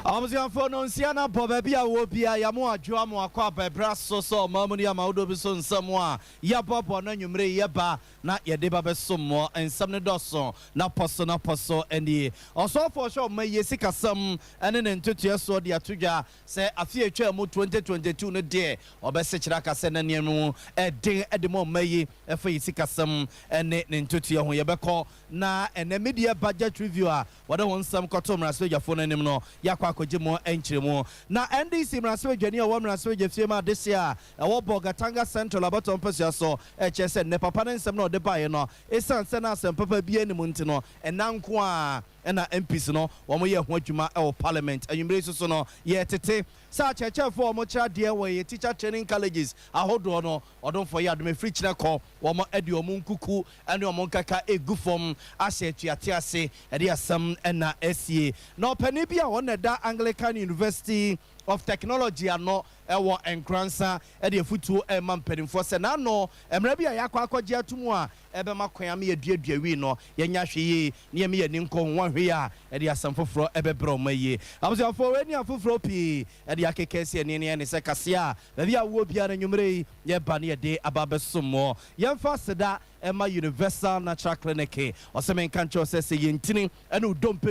Abusiafo no nsiana bobabi a wo bia ya mo adwo mo akwa bebra so mamuni ama wodo bi so nsam a ya bobo na nwumre ye ba na ye de ba besom mo ensam ne doso na poso eni oso for sure ma ye sikasam ene ne ntotua so de atodwa se afie atwa mu 2022 no de obese kira kase na nemu eden edemo mayi efa ye sikasam ene ne ntotua ho ye beko na ene media budget review a wada won sam kotom raso yafo na nim no yakwa akojimo enchiremo na NDC mraso dwani o mraso jefie this year e wo Bogatanga Central abaton pesia so e chese ne papa ne nsem na ode bae no esan se na asem papa bia ni munti no enanko a na MPs no wo ye ho adwuma e parliament anwumre so no ye tete sa cheche for mo kira de we teacher training colleges ahodo no odon for ya adome free kira ko wo mo ade o nkuku ane o nkaka egu fom ahye tuate ase e de asem na SCA no pani bia won da Anglican University of Technology ano ewo enkransa e de futuo e mampanimfo se na no emra bia yakwa akwaje atumu a ebe makoya me yaduadua wi no yenya hweye ne me yani nko ho hwe a e de asam foforo ebe bro maye abusafo we ni afoforo pi e de akekese ne se kase a bia wo bia na nwumre ye ba ne de ababesomo yemfa seda Emma Universal Natural Clinic or some country says yintini and udompe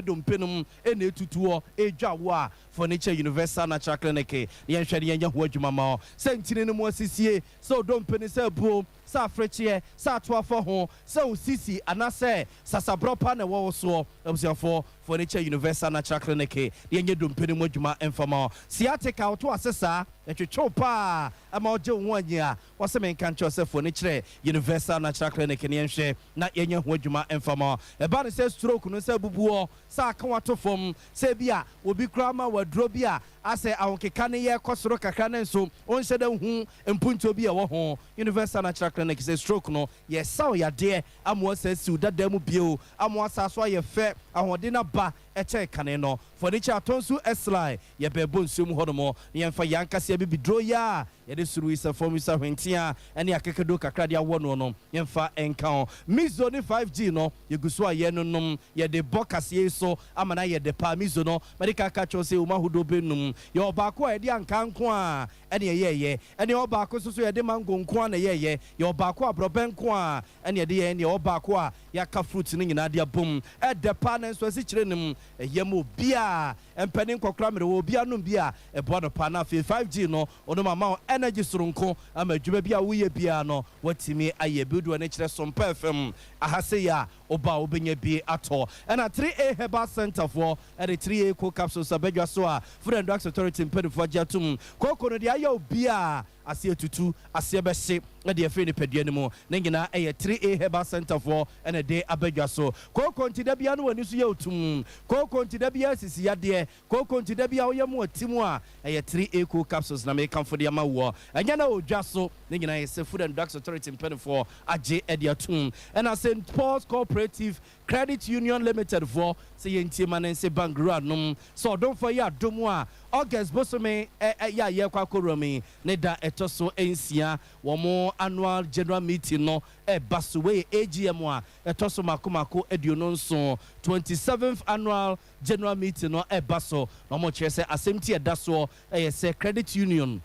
ene tutuo ejawa furniture Universal Natural Clinic yen hwede yen ho adwuma sentini no mo sisie so dompe ni se bu sa frechie sa toafo ho sa usisi anase sasabropa na wo so abusiafo furniture Universal Natural Clinic yen dompe ni mo adwuma enfama siatica to asesa etwetwo pa ama oje wo anya wasem country say furniture Universal Natural Clinic ni enhwe na yenye ho adwuma enfama e ba ne se stroke no se bubuo sa aka wato fom se bia obi kura ma wadro bia ase ahonkeka ne ye kosoro kakra na nso onhyeda hu empunto bia wo ho Universal Natural Clinic se stroke no ye saw ya de amo se si udada mu bio amo asaso ye fe ahode na ba eche kane no furniture atonsu esline ye bebo nsum hodomo ne yemfa yankase bibidro ya ye de suru isa formisa hwentia ene akekedo kakra de awo no yemfa enka mizo ni 5G no ye guso aye nonum ye de bokase so amana ye de pa mizo no medical kacho se umahudo benum ye obako e de anka nko a ene ye ene obako so ye de mango nko a na ye ye obako abroben nko a ene de ye ene obako a yaka fruit ni nyina de abom e de pa na so si kirenim yemo bia empenin kokra mere wo bia no bia e bo no pa na 5G no ono mama energy surunko amadwuma bia wo ye bia no watimi aye budu na kire Sompa FM ahase ya oba obenya bi ato na 3A Herbal Center for and 3A co capsules abedwa so a Food and Drugs Authority mpedi for jatum koko no de ayo bia asie tutu asie bese na de afre ne padua mu na ngina 3A Herbal Center for and a day abedwa so koko ntida bia no wani so ye otum koko ntida bia sisi ya de koko ntida bia wo yemu atimu a 3A co capsules na me kamfo de ama wo anya na odwa so na ngina Food and Drugs Authority mpedi for aje ediatum and St. Paul's Cooperative Credit Union Limited for say yentie manense bangrua num so don't for ya domu a August bosome ya ye kwakoromi ne da etoso ensia wo annual general meeting no basowe AGM a etoso makomako eduno nso 27th annual general meeting no baso no mo kire se assemti edaso say credit union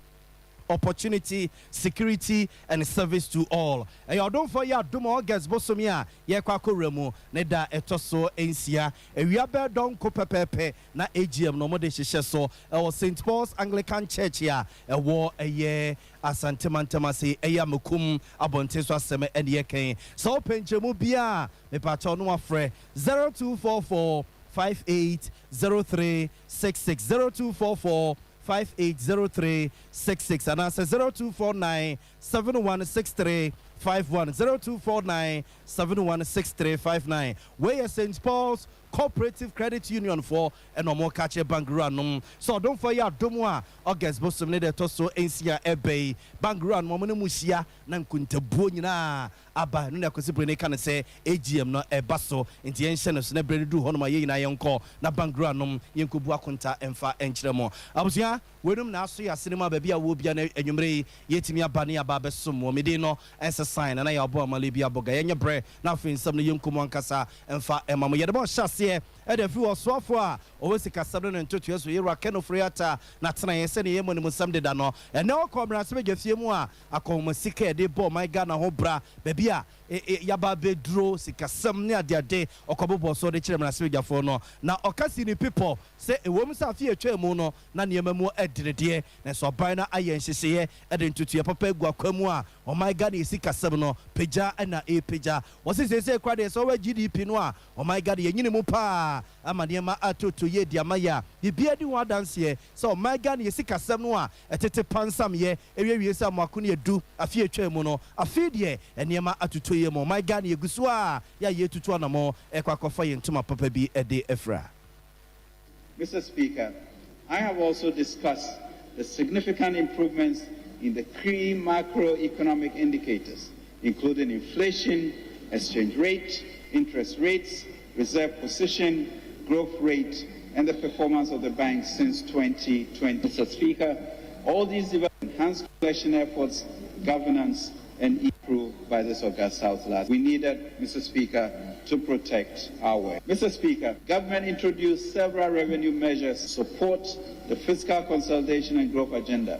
opportunity, security, and service to all. And you don't for your domo August bosomia, ye kwako remo, neda etoso ensia, and we are don kopepepe na AGM no mode shisheso, or St. Paul's Anglican Church ya, a war a year, as Santamantamasi, a yamukum, abonteso seme and yeke. So penchemu bia, me patrono afre 0244 580366 0244 580366 and answer 0249 7163 51 0249 716359 where St. Paul's Cooperative Credit Union for and no more catch a bank so don't for ya domoa August bosom ne de toso ensia ebe bank momone musia na nkunta buo nyina aba no na kwesibre ne kan se AGM no baso enti enhye no so na brede du hono ma ye nyina yenko na bank yenkobu akonta emfa enkyeremo abusia wenum na aso ya sinema ba bia wo bia na enwumre yetimi aba ne aba besom mo mede no ense sign na ya bo amale bia boga yenye bre na afin sam no yenkomu ankasa emfa emamo yede bo hyase ɛde fi ɔsoafo a ɔwɔ sikasɛm no ntotoa so yɛwura kenofriata na tena yɛ sɛ ne yɛmu ne mu nsɛm deda no ɛnɛ ɔkɔ mmaransɛm adwafie mu a akɔhoma sika ɛde bɔ ɔman Ghana ho bra baabi a yaba beduro sikasɛm ne adeade ɔkɔbobɔ so de kyerɛ mmaransɛm adwafoɔ no na ɔkasi ne people sɛ ɛwɔ mu sɛ afi atwa mu no na nneɛma mu ɛderedeɛ na sɛ ɔban no ayɛ nhyehyɛeɛ ɛde ntotoa papa agu akwa mu a ɔman Ghana yɛ sikasɛm no pagya ɛna ɛpagya wɔse sɛsɛ kwa deɛ sɛ ɔwɔ GDP no a ɔman Ghana yɛnyini mu paa ama nneɛma atoto yɛ di ama yɛ a bibia di ho adanseɛ sɛ ɔman Ghana yɛ sikasɛm no a ɛtete pansamyɛ ɛwiewie sɛ amoako no yɛdu afi atwa mu no afei deɛ nneɛma atoto yɛ mu ɔman Ghana yɛgu so a yɛayɛ tutu anamɔ ɛkɔ akɔfa yɛ ntoma papa bi ɛde ɛfra. Mr. Speaker, I have also discussed the significant improvements in the key macroeconomic indicators, including inflation, exchange rate, interest rates, reserve position, growth rate, and the performance of the bank since 2020. Mr. Speaker, all these developments enhance collection efforts, governance, and improved by this August South last. We needed, Mr. Speaker, to protect our way. Mr. Speaker, government introduced several revenue measures to support the fiscal consolidation and growth agenda.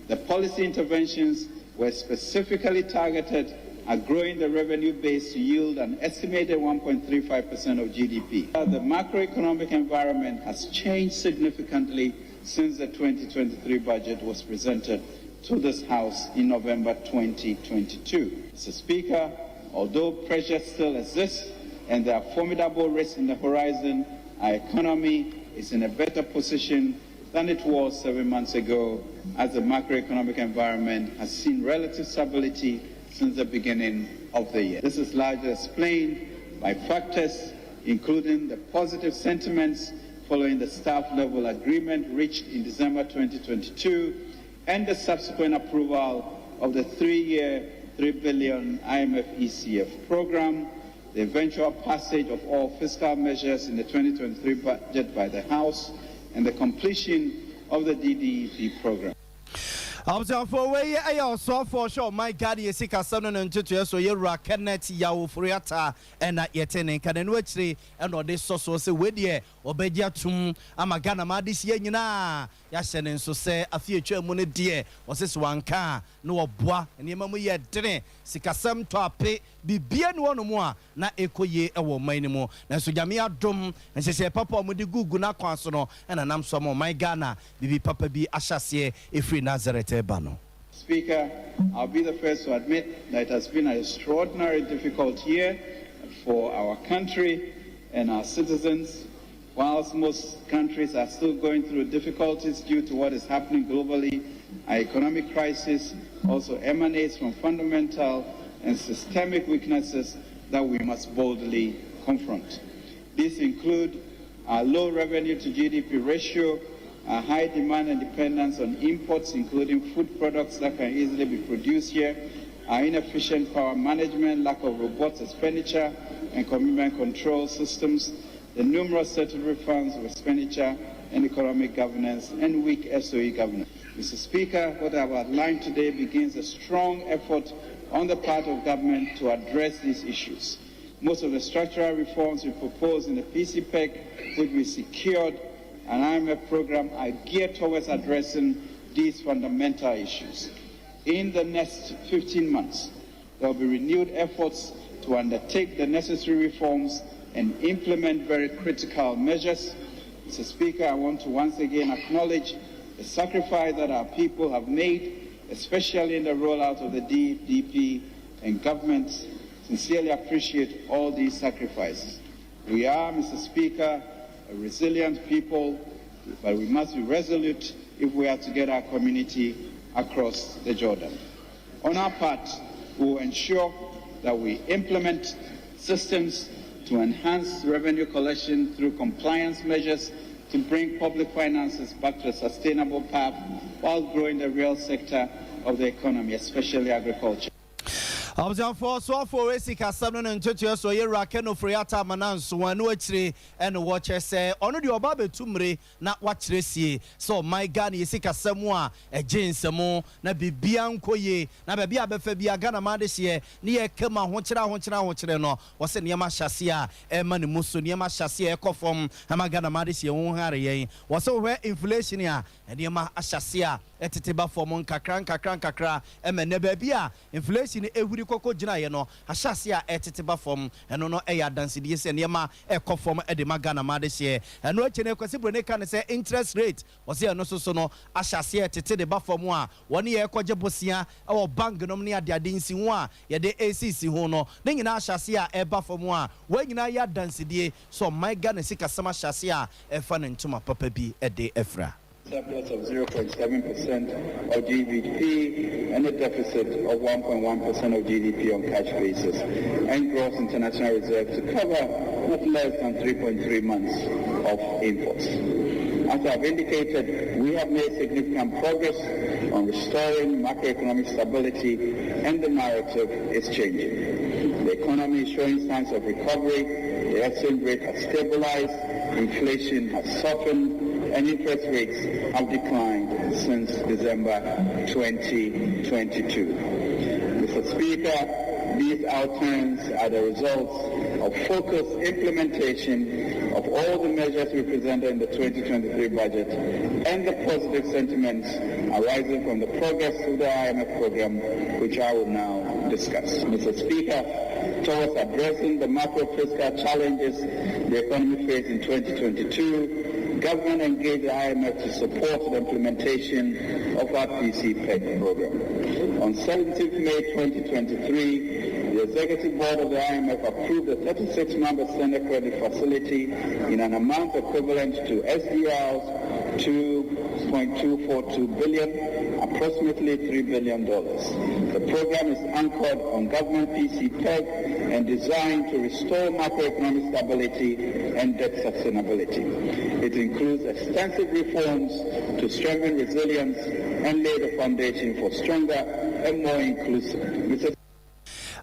The policy interventions were specifically targeted at growing the revenue base to yield an estimated 1.35% of GDP. The macroeconomic environment has changed significantly since the 2023 budget was presented to this House in November 2022. Mr. Speaker, although pressure still exists and there are formidable risks in the horizon, our economy is in a better position than it was 7 months ago, as the macroeconomic environment has seen relative stability since the beginning of the year. This is largely explained by factors including the positive sentiments following the staff-level agreement reached in December 2022 and the subsequent approval of the 3-year, $3 billion IMF ECF program, the eventual passage of all fiscal measures in the 2023 budget by the House, and the completion of the DDEP program. Absafo we ayo so for sure my God ye sika sano no ntutu so ye ra Kenneth yawo furiata ena yetene kan no akire ena ode soso se we de obegya tum ama Ghana ma de sie nyina ya hye ne nso se afi atwa mu ne de osese wanka na oboa enema mu ye dene sika sam to ape bibia ne wono mu a na ekoye ewo man ni mu na so gyame adom nhese papa mu de gugu na kwan so no ena nam so mo my Ghana bibi papa bi ahyase efri Nazareth. Speaker, I'll be the first to admit that it has been an extraordinary difficult year for our country and our citizens. Whilst most countries are still going through difficulties due to what is happening globally, our economic crisis also emanates from fundamental and systemic weaknesses that we must boldly confront. These include our low revenue to GDP ratio, a high demand and dependence on imports, including food products that can easily be produced here, our inefficient power management, lack of robust expenditure and commitment control systems, the numerous statutory funds of expenditure and economic governance, and weak SOE governance. Mr. Speaker, what I have outlined today begins a strong effort on the part of government to address these issues. Most of the structural reforms we proposed in the PCPEC, which we secured an IMF program, are geared towards addressing these fundamental issues. In the next 15 months, there will be renewed efforts to undertake the necessary reforms and implement very critical measures. Mr. Speaker, I want to once again acknowledge the sacrifice that our people have made, especially in the rollout of the DDP, and governments sincerely appreciate all these sacrifices. We are, Mr. Speaker, a resilient people, but we must be resolute if we are to get our community across the Jordan. On our part, we will ensure that we implement systems to enhance revenue collection through compliance measures to bring public finances back to a sustainable path while growing the real sector of the economy, especially agriculture. Abzanfo so for Esika 7 and 2 so ye Rakeno Friata Mananso one watchre and watcher say ono de oba betumre na watchre sie so my Ghana Esika semwa e jensemo na bibia nkoye na bia abefa bia Ghana ma de hye ne ye kema ho no wo se ne ma hyase a e ma ne muso ne ma hyase e kofom na Ghana ma de hye wo hare yen wo se we inflation a ne ma ahyase a etete form kakra emene ba bia inflation ehuri koko gina ye no ahyase a etete form eno no eya dance die se ne ma ekofom e de magana ma de hye eno akene kwasi bro ne kan se interest rate wo se eno so no ahyase etete de form a woni ye koje bosia e wo bank nom ne ade nsi ho a ye de ACC ho no ne nyina ahyase a eba form a wo nyina ya dance die so my Ghana sika sama ahyase a efa ne ntoma papa bi e de efra surplus of 0.7% of GDP and a deficit of 1.1% of GDP on cash basis, and gross international reserve to cover not less than 3.3 months of imports. As I've indicated, we have made significant progress on restoring macroeconomic stability, and the narrative is changing. The economy is showing signs of recovery, the exchange rate has stabilized, inflation has softened, and interest rates have declined since December 2022. Mr. Speaker, these outturns are the results of focused implementation of all the measures we presented in the 2023 budget and the positive sentiments arising from the progress of the IMF program, which I will now discuss. Mr. Speaker, towards addressing the macro-fiscal challenges the economy faced in 2022, government engaged the IMF to support the implementation of our PCPEC program. On 17th May 2023, the Executive Board of the IMF approved a 36-member standard credit facility in an amount equivalent to SDR's $2.242 billion, approximately $3 billion. The program is anchored on government PCPEC and designed to restore macroeconomic stability and debt sustainability. It includes extensive reforms to strengthen resilience and lay the foundation for stronger and more inclusive.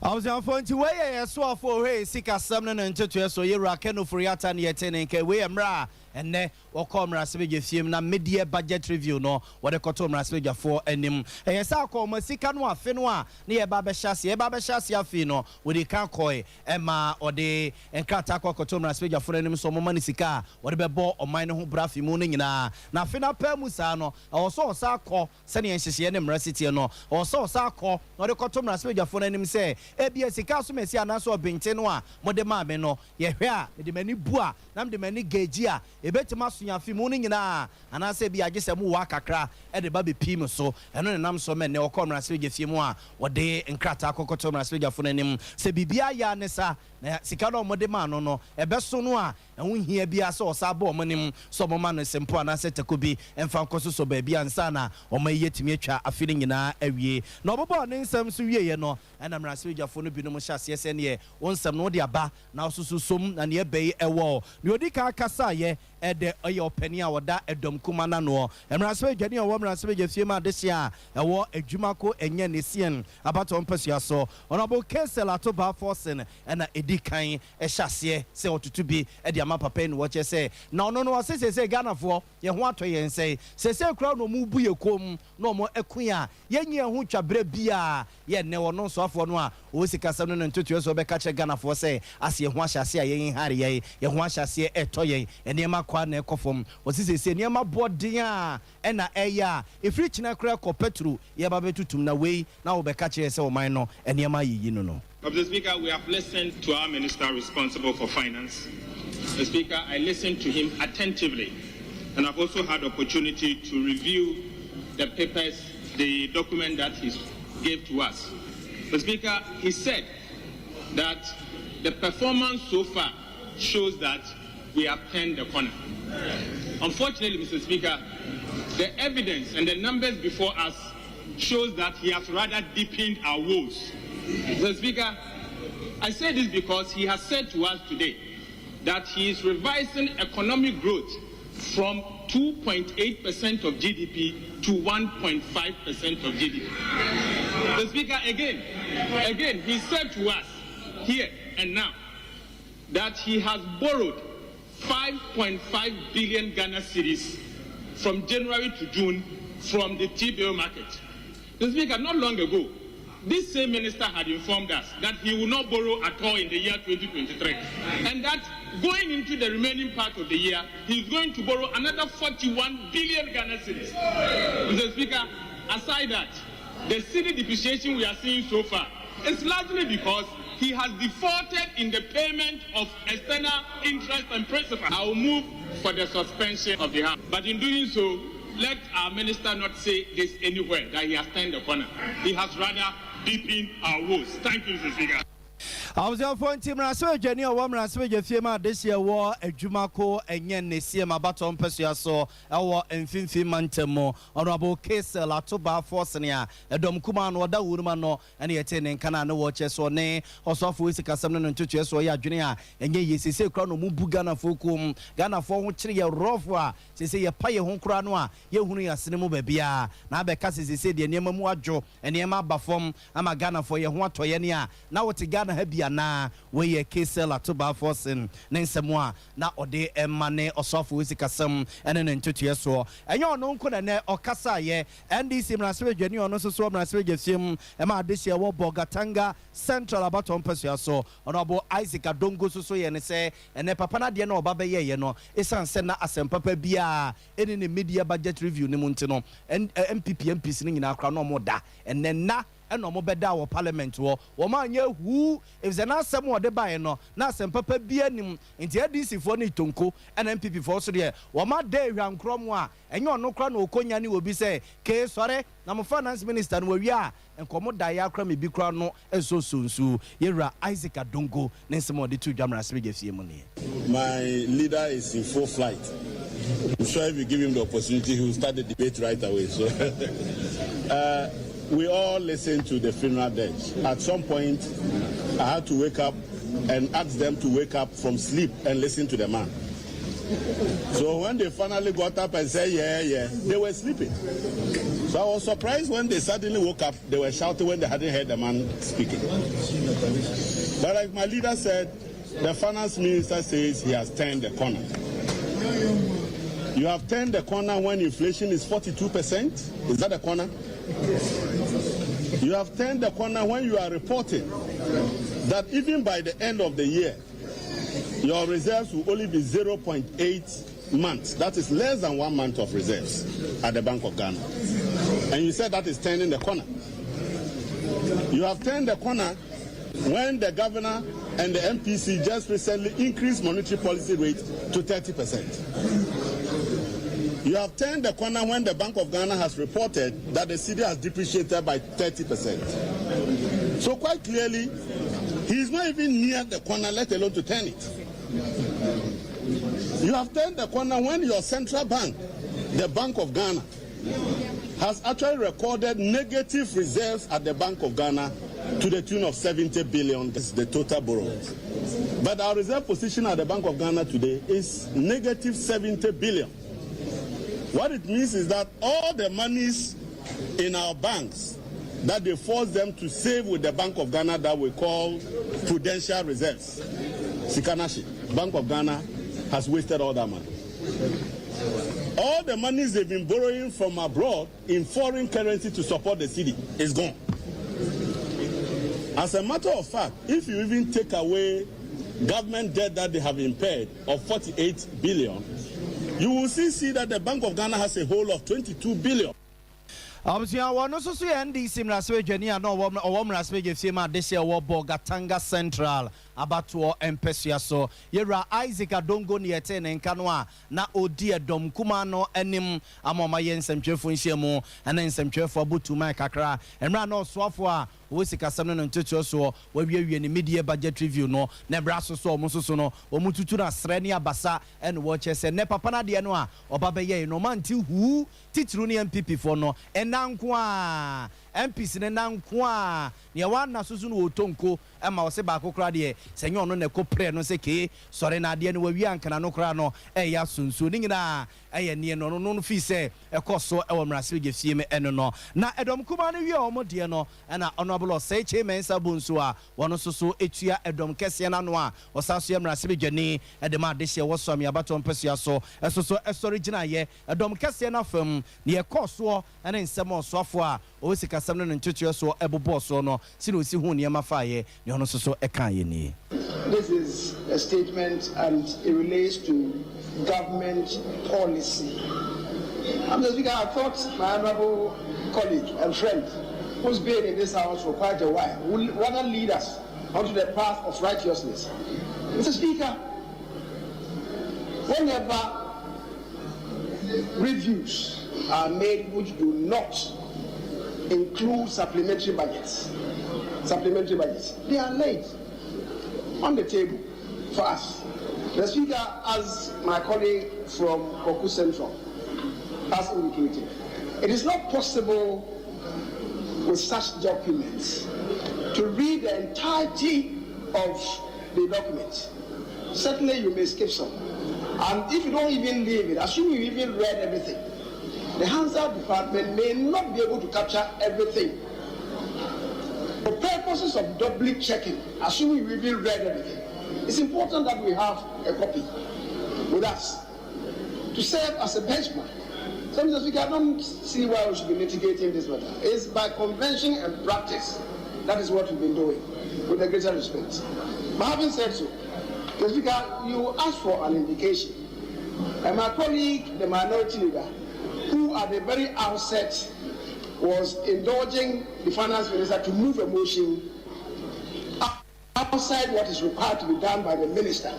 I was on phone to way so for hey sika 7 and 2 so ye Rakeno Friata ne yetene ke we mra enne wokọ mrasebe fiem na media budget review no wode koto mrasebe for enim yesa akọ sika no afe no a ne ye ba be hyase afi no wode kan koi ema ode enkrata koto mrasebe for enim so moma ne sika wode be bo oman ne ho brafi mu no nyina na afe na pa mu sa no oso akọ se ne yenhyehye ne mrasiti no oso akọ wode koto mrasebe for enim se ebia sika so mesi anaso obente no a mode ma me no ye hwe a de mani bua na de mani geji a ebetima sunya fi mu nyina anase bi agese mu wa kakra e de ba be pim so eno ne nam so me ne okomra se ge mu a wode nkrata akokoto mra se gafo nanim se bibia ya ne sa na sika no mode ma no ebeso no a ehun hia bia se osaba omonim so mo ma no sempo anase takobi emfa nkoso so ba bia nsa na o ma yetimi atwa afiri nyina awie na obobo ne nsam so wie ye no ena mra se gafo no bi no mo hyase se ne wonsam no de aba na osususum na ne ebe ewo ne odika kasa ye ede oyo pani a woda edom kuma na no emrasebe dwane o emrasebe gefie ma desia ewo adwumako enye ne sien abato mpasua so onabo cancel atoba forcing na edikan ehyase se otutu bi ede ama papa ni wo che se na ono no se Ghana fo ye ho ato ye nse se kura no mu bu ye kom no mo ekun ye nye ho twabre bia ye ne wono so afo no a o sika sam no ntotu so be ka che Ghana fo se ase ho ahyase a ye hare ye ho ahyase eto ye enema kwa na ekofom osisese niema bodin a ena eya efiri china kra ko petru ye ba betutum na wei na wo be ka che se o man no enema yiyi no. Mr. Speaker, we have listened to our minister responsible for finance. Mr. Speaker, I listened to him attentively, and I've also had opportunity to review the papers, the document that he gave to us. Mr. Speaker, he said that the performance so far shows that we have turned the corner. Unfortunately, Mr. Speaker, the evidence and the numbers before us shows that he has rather deepened our woes. Mr. Speaker, I say this because he has said to us today that he is revising economic growth from 2.8% of GDP to 1.5% of GDP. The Speaker, again, he said to us here and now that he has borrowed 5.5 billion Ghana cedis from January to June from the T-bill market. The Speaker, not long ago, this same minister had informed us that he will not borrow at all in the year 2023, and that going into the remaining part of the year, he's going to borrow another 41 billion Ghana cedis. Mr. Speaker, aside that, the cedi depreciation we are seeing so far is largely because he has defaulted in the payment of external interest and principal. I will move for the suspension of the House. But in doing so, let our minister not say this anywhere, that he has turned the corner. He has rather deepened our woes. Thank you, Mr. Speaker. I was your phone team. I saw Jenny or woman. I saw your firma this year war a Jumako and yen Nesia baton Persia so our infinity mantemo honorable case la toba forcenia a dom kuman or da woman no and yet in Canada watches or nay or soft with a casam and 2 years or ya junior and ye say crown mubu Ghana fokum Ghana for which ye rofa say a pie home cranoa ye hunia cinema bebia now because he said the name Muajo and Yama Bafom I'm a Ghana for your one toyania now what Ghana have na we ye case la to ba forcing nensemwa na ode emane osofo wesikasem ene ne ntutu so enyo no nko na okasa ye ndc mraswe dwani ono so mraswe gefiem ema adehia wo Bogatanga Central abaton pesia so onobo Isaac Adongo so ye ne se ene papa na de na oba ye ye no esan se na asempapa bia ene ne media budget review ne munti no MPs ne nyina akra no mo da ene na no mo beda wo parliament wo ma anya hu if ze na asem wo de bae no na asem papa bia nim nti ADC fo ne tonko NPP fo so de wo ma da hwankrom a enye ono kra na okonya ne obi se ke sore na mo finance minister no wi a enkomo da ya kra me bi kra no enso sonsu yera Isaac Adongo ne nsem wo de tu dwamra se gefie mu ne. My leader is in full flight. I'm sure if you give him the opportunity, he will start the debate right away. So we all listened to the funeral dirge. At some point, I had to wake up and ask them to wake up from sleep and listen to the man. So when they finally got up and said, yeah, they were sleeping. So I was surprised when they suddenly woke up, they were shouting when they hadn't heard the man speaking. But like my leader said, the finance minister says he has turned the corner. You have turned the corner when inflation is 42%. Is that the corner? You have turned the corner when you are reporting that even by the end of the year, your reserves will only be 0.8 months. That is less than 1 month of reserves at the Bank of Ghana. And you said that is turning the corner. You have turned the corner when the governor and the MPC just recently increased monetary policy rate to 30%. You have turned the corner when the Bank of Ghana has reported that the cedi has depreciated by 30%. So quite clearly, he is not even near the corner, let alone to turn it. You have turned the corner when your central bank, the Bank of Ghana, has actually recorded negative reserves at the Bank of Ghana to the tune of 70 billion, that's the total borrowings. But our reserve position at the Bank of Ghana today is negative 70 billion. What it means is that all the monies in our banks that they force them to save with the Bank of Ghana that we call prudential reserves, Sikanashi, Bank of Ghana has wasted all that money. All the monies they've been borrowing from abroad in foreign currency to support the cedi is gone. As a matter of fact, if you even take away government debt that they have impaired of 48 billion, you will see that the Bank of Ghana has a whole of 22 billion. Obviously, I want to see NDC Mraswe Jenia no Mraswe Gefima this year war Bogatanga Central abatuo empesia so yera Isaac Adongo ni eten enkanwa na odi edom kuma no enim amoma ye nsɛmtwefo nhyiamu ana nsɛmtwefo abutuma kakra emra na osoafo a wo sikasam no ntoto so wawie ni media budget review no na bra so omo so no omo tutu na sre ne abasa en wo chese ne papa na de no a oba be ye no manti hu titru ne MPP fo no enanko a MPs ne nanko a ne wana susu no otonko ema wo se ba kokora de senye ono ne kopre no se ke sore na de no wawi ankana no kora no ya sunsu ni nyina eye ne no fi se ekoso e wo mrase ge fie me eno no na edom kuma no wi omo de no na honorable say chairman sabunsu a wono soso etua edom kese na no a osaso mrase be gani e de ma de hye wo so me abato mpesua so esoso original ye edom kese na fam ne ekoso ene nsem osofo a o sika sam no ntutu so ebobo so no si no si hu ne ma fa ye ne ono soso eka ye ni. This is a statement and it relates to government policy. Mr. Speaker, I thought my honorable colleague and friend who's been in this house for quite a while will rather lead us onto the path of righteousness. Mr. Speaker, whenever reviews are made which do not include supplementary budgets, they are laid on the table for us. The Speaker, as my colleague from Koku Central has indicated, it is not possible with such documents to read the entirety of the document. Certainly you may skip some. And if you don't even leave it, assume you even read everything, the Hansard department may not be able to capture everything. For purposes of doubly checking, assuming you even read everything, it's important that we have a copy with us to serve as a benchmark. So, Mr. Speaker, I don't see why we should be litigating this matter. It's by convention and practice. That is what we've been doing, with the greater respect. But having said so, Mr. Speaker, you asked for an indication. And my colleague, the minority leader, who at the very outset was indulging the finance minister to move a motion outside what is required to be done by the minister,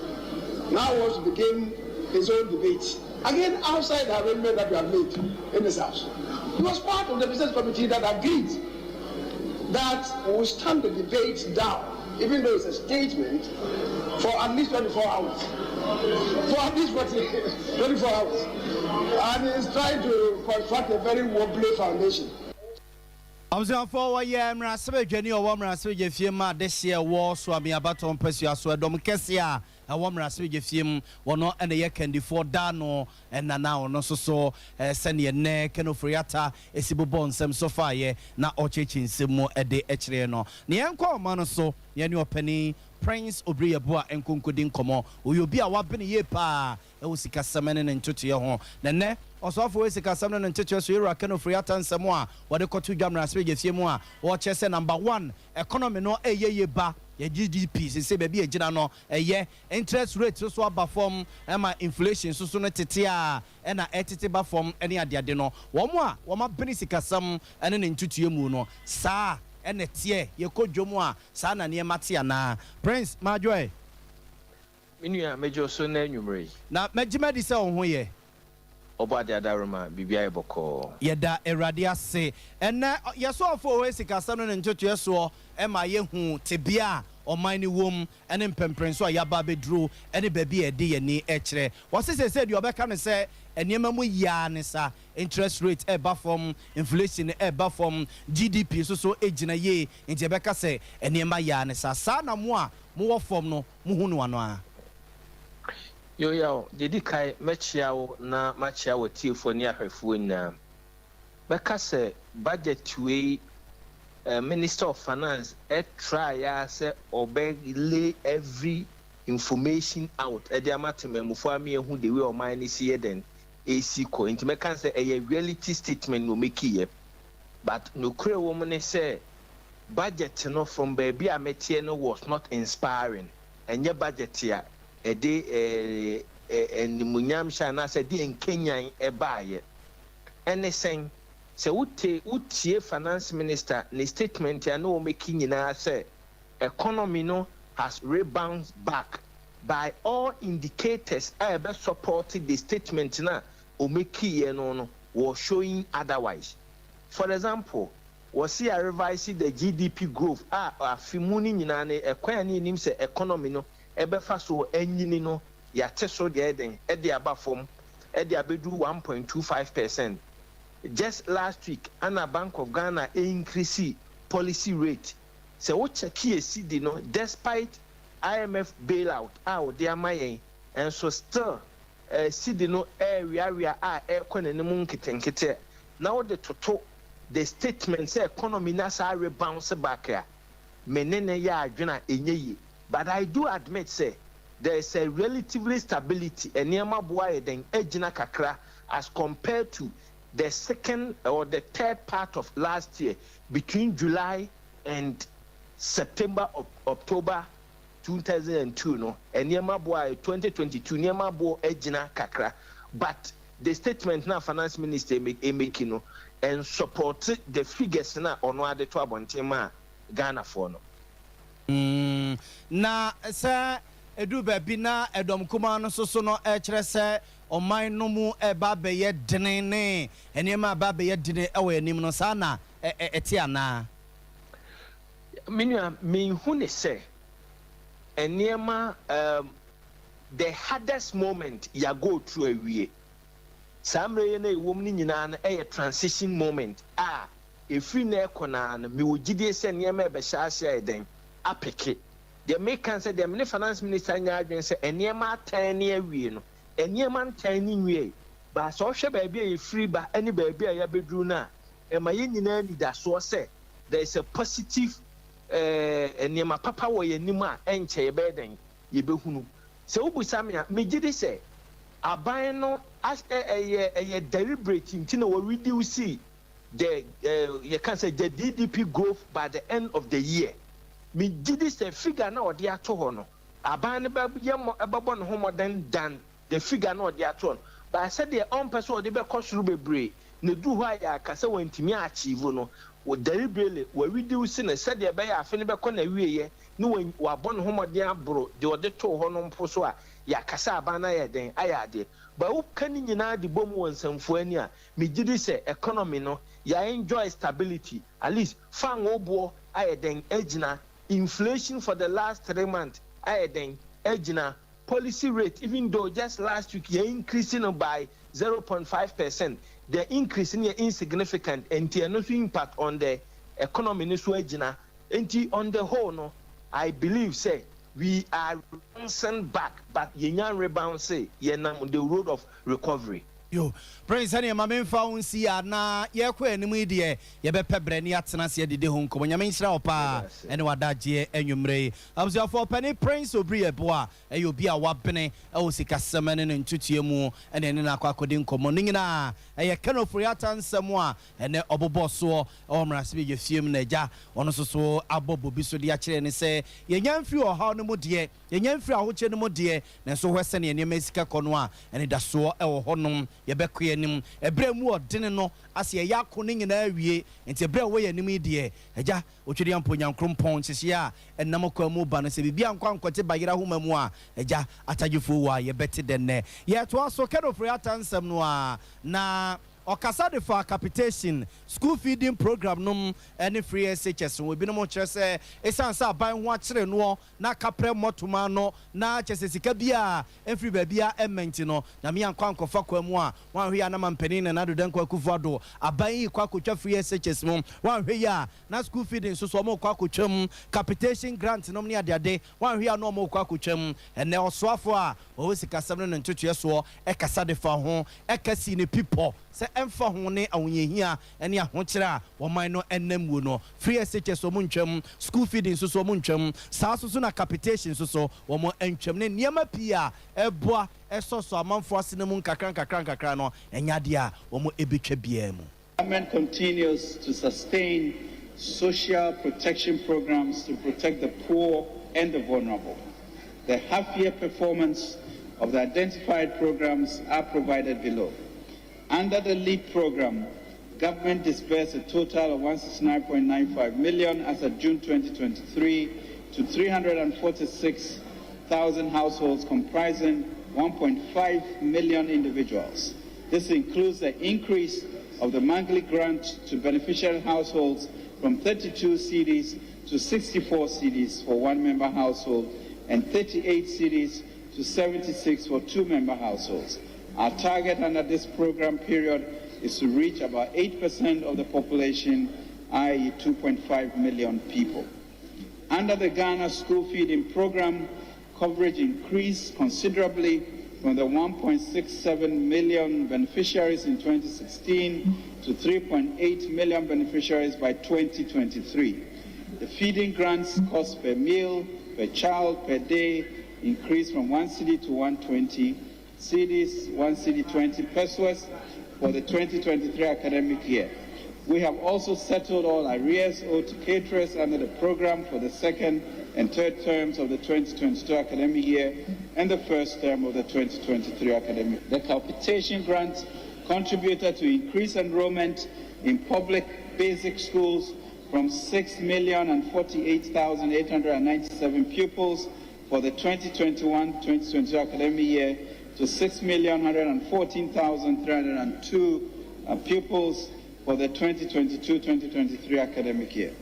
now wants to begin his own debate. Again, outside the arrangement that we have made in this house. He was part of the business committee that agreed that we will stand the debate down, even though it's a statement, for at least 24 hours. For at least 24 hours. And he's trying to construct a very wobbly foundation. I'm for a year, Mrassebe, Jenny, or Wamraswe, Jeffima, this year war, so I mean about on Persia, so a domkesia, a Wamraswe, Jeffim, or not, and a year can for Dano, and now, no so, send your neck, and Friata, a Sibubon, some so far, ye, now or chichin, Simo, a day, Echreno. Nianko, Manoso, Yanu Penny, Prince Obria Boa, and Kunkudin Como, who will be a weapon ye pa, a Usika Samanin and Tutu your home. Nene, also for Usika Samanin and Tutu, so you're a kind of Friata and Samoa, what the Kotu Gamma Swedish Yamua, or Chester number 1, economy no a ye ba. Ye GDP se baby e gina no ye interest rate so aba form e ma inflation so no tete a e na etete ba form ene ade no wo mo a wo ma beni sikasam ene ne ntutue mu no saa ene tie ye kodwomu a saa na ne mate ana Prince Majoy minua mejo so na nwumre na magima di se wo ho ye Oba de adaroma bibia eboko yeda erade ase ene yeso ofo we sikasam no ne ntutue so e ma ye hu tebia o mine wom ene mpemprenso a yaba bedru ene baby e de ye ni e kire wose se de obeka ne se eniema mu ya ne sa interest rate e ba from inflation e ba from GDP so ejina ye nti ebeka se eniema ya ne sa na mo a mo wo form no mo hu no ano a yo dedi kai mechia wo na machia wo tiefo ni ahwefo na beka se budget we Minister of Finance try say obey every information out the amatememu for me who the way o man is here then AC ko nti me kan say a reality statement no make here but no kure woman say budget no from baby ametie no was not inspiring and your budget here a day and munyam shana say di enkenyan e baaye anything so utie finance minister the statement ya no making nyina say economy no has rebounded back by all indicators I be supporting the statement na o make no was showing otherwise. For example, we see a revise the GDP growth afimuni nyina ne ekwan ni nim say economy no ebe fa so enyini no ya te so de eden e de aba fom e de abedu 1.25%. just last week ana Bank of Ghana increase policy rate. So what check here CD no despite IMF bailout out there my and so still CD no area air economy nkete. Now the total the statement say economy na sa rebounce back here. Menene ya adwena enye. But I do admit say there is a relatively stability and niema boa den ejina kakra as compared to the second or the third part of last year between July and September October 2002 no and niema boa 2022 niema boa ejina kakra. But the statement na finance minister making no and support the figures na ono ade to abontema Ghana for no. Na sir edu baby na edom kuma no so no kire se oman no mu eba be ye dene enema ba be ye dene ewo anim no sa na eti ana minua me hu ne se enema the hardest moment ya go through awie samre na ewom ni nyina na transition moment efiri na ekona na me wogide se enema be hya eden apeke the make say the finance minister nya adwen say enema tan ne awie no enema tan ne wie ba so hwe ba bia efiri ba ani ba bia ya bedru na ema ye nyina ni da so say there is a positive enema papa wo ye nim a enche ye be den ye behunu se obusa me gide say aban no as a deliberate ntina we reduce the you can say the GDP growth by the end of the year. Me gidi say figure na odi ato ho no aban ne ba yemo ebabo no ho modern than the figure na odi ato no but I said the on person odi be kosuru bebre ne du ho aya akase wantimi achieve no wo deliberately we reduce ne said the be ya afi ne be ko na wieye ne wo abon ho modern abro de odi to ho no mpo so a ya kasa aban na ya den aya de ba wo kan nyina de bom wonsamfo ani a me gidi say economy no ya enjoy stability at least fan obo aya den ejina inflation for the last 3 months then ejina policy rate even though just last week you're increasing by 0.5%, the increase in insignificant and no impact on the economy ni so ejina enti on the whole no I believe say we are bouncing back but yenyan rebound say yenam on the road of recovery. Yo, Prince Any Mamfa unsi na ye kwa anim de ye be pebre ni atena se de ho nkomo nyame nhyira opa ene wadaje enwumre abusafo pani Prince Obri eboa e obi a wabene e o sikasem ne ntutue mu ene ne na akwakodin nkomo nyina e kanofori atansem a ene oboboso o mrase be yefiem na ja ono soso abobo bi so de a kire ne se ye nyamfiri o ha no mu de ye nyamfiri ahoche no mu de ne so hwese ne ne mesika kono a ene daso e wo honom ye be kwenim ebre mu odene no ase ye yakone nyina awie enti ebre wo ye nim de eja otwede amponyan krompon kyehye a enam kwa mu ba no se bibia nkwa nkote bayira homa mu a eja atagefo wa ye bete denne ye to aso kedofre atansem no a na okasa de for capitation school feeding program num any free SHS we bi no mo kire se esansa ban ho akire no na kapre motuma no na chese sika bia every babia ementi no na me ankwa ankofa kwa mu a wan hwe ya na mampani na do denko akufuado aban yi kwa akotwa free SHS mu wan hwe ya na school feeding so mo kwa akotwam capitation grant no ne ade wan hwe ya no mo kwa akotwam ene osoafo a o sika sam no ntotwe so e kasa de fa ho e kasi ne people se emfa ho ne awonyehia ene ahokire a woman no ennamu no free SHS so muntwam school feeding so muntwam saa so na capitation so wo entwam ne niema pia eboa esoso amanfo asene mu nkakran no enyade a wo ebetwa bia mu. Government continues to sustain social protection programs to protect the poor and the vulnerable. The half-year performance of the identified programs are provided below. Under the LEAP program, government disbursed a total of 169.95 million as of June 2023 to 346,000 households comprising 1.5 million individuals. This includes the increase of the monthly grant to beneficial households from 32 cedis to 64 cedis for one-member household and 38 cedis to 76 for two-member households. Our target under this program period is to reach about 8% of the population, i.e. 2.5 million people. Under the Ghana School Feeding Program, coverage increased considerably from the 1.67 million beneficiaries in 2016 to 3.8 million beneficiaries by 2023. The feeding grants cost per meal, per child, per day increased from 1 cedi to 120 cedis, 1 cedi 20 pesos for the 2023 academic year. We have also settled all arrears owed to caterers under the program for the second and third terms of the 2022 academic year and the first term of the 2023 academic year. The capitation grant contributed to increased enrollment in public basic schools from 6,048,897 pupils for the 2021-2022 academic year to 6,114,302 pupils for the 2022-2023 academic year.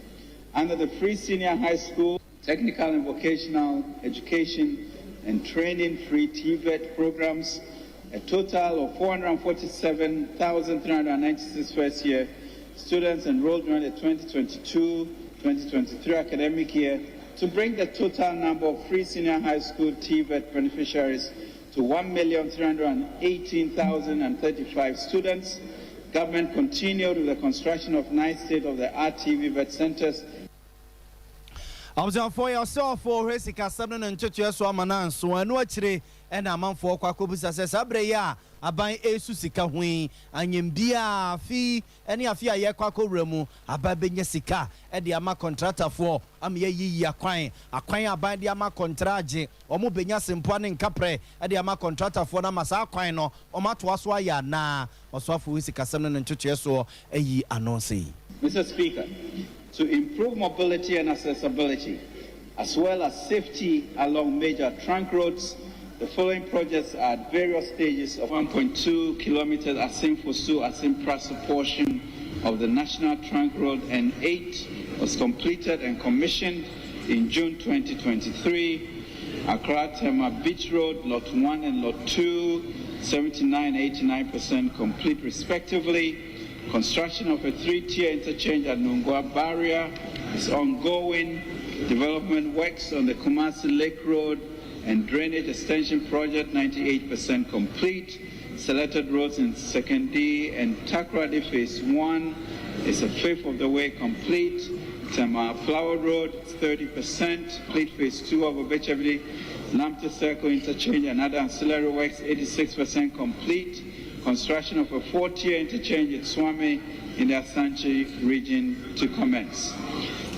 Under the free senior high school, technical and vocational education and training free TVET programs, a total of 447,396 first year students enrolled during the 2022-2023 academic year to bring the total number of free senior high school TVET beneficiaries to 1,318,035 students. Government continued with the construction of 9 state-of-the-art TVET centers. For yourself for Hesika 7 and 2 years, Wamanan, so I know actually, and a month for Quacobusa says, Abreya, Abai Esusika Hui, and Yimbia fee, any of ya Yaquaco Remu, Ababe Yesika, and the Ama contractor for Amye Aquine, Aquine by the Ama contrage, or Mubenya Simpoan Capre, and the Ama contractor for Namasa Quino, or Matwaswaya na, or Swafu Hesika 7 and 2 years, so a ye annonce. Mr. Speaker, to improve mobility and accessibility, as well as safety along major trunk roads, the following projects are at various stages of 1.2 kilometers Asim-Fosu-Asim-Praso portion of the National Trunk Road, and 8 was completed and commissioned in June 2023. Accra-Tema Beach Road, Lot 1 and Lot 2, 79-89% complete respectively. Construction of a 3-tier interchange at Nungwa Barrier is ongoing. Development works on the Kumasi Lake Road and Drainage Extension Project 98% complete. Selected roads in Sekondi and Takoradi Phase 1 is a fifth of the way complete. Tema Flower Road 30%. Complete Phase 2 of Obechavili Lamte Circle Interchange and other ancillary works 86% complete. Construction of a 4-tier interchange at Swami in the Asanchi region to commence.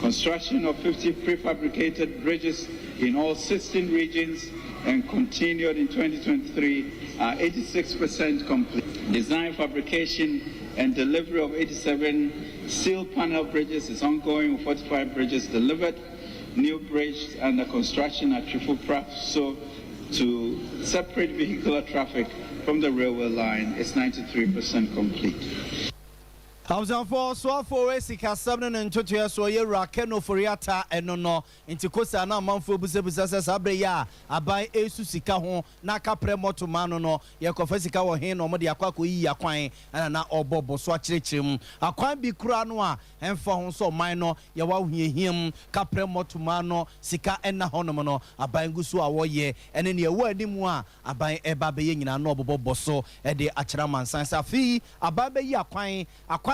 Construction of 50 prefabricated bridges in all 16 regions and continued in 2023 are 86% complete. Design, fabrication, and delivery of 87 steel panel bridges is ongoing, with 45 bridges delivered. New bridge under construction at Trifupraso to separate vehicular traffic from the railway line is 93% complete. Thousand for so for Hesika 7 and 2 years, so ye Rakeno Foriata and no into Costa na Manfo Busa Sabreya, Abai Esusika hon, Naka Premoto Mano, Yakofesica or Hen or Modia Quaku Yaquine, and na Obobo Swachim, a quine be Cranoa, and for so minor, Yawa him, Capremoto Mano, Sika and Nahonomono, Abai Gusu Awoye, and in your word dimwa, Abai Ebabe in a noble bosso, and the Acharaman Sansa fee, Ababe Yaquine,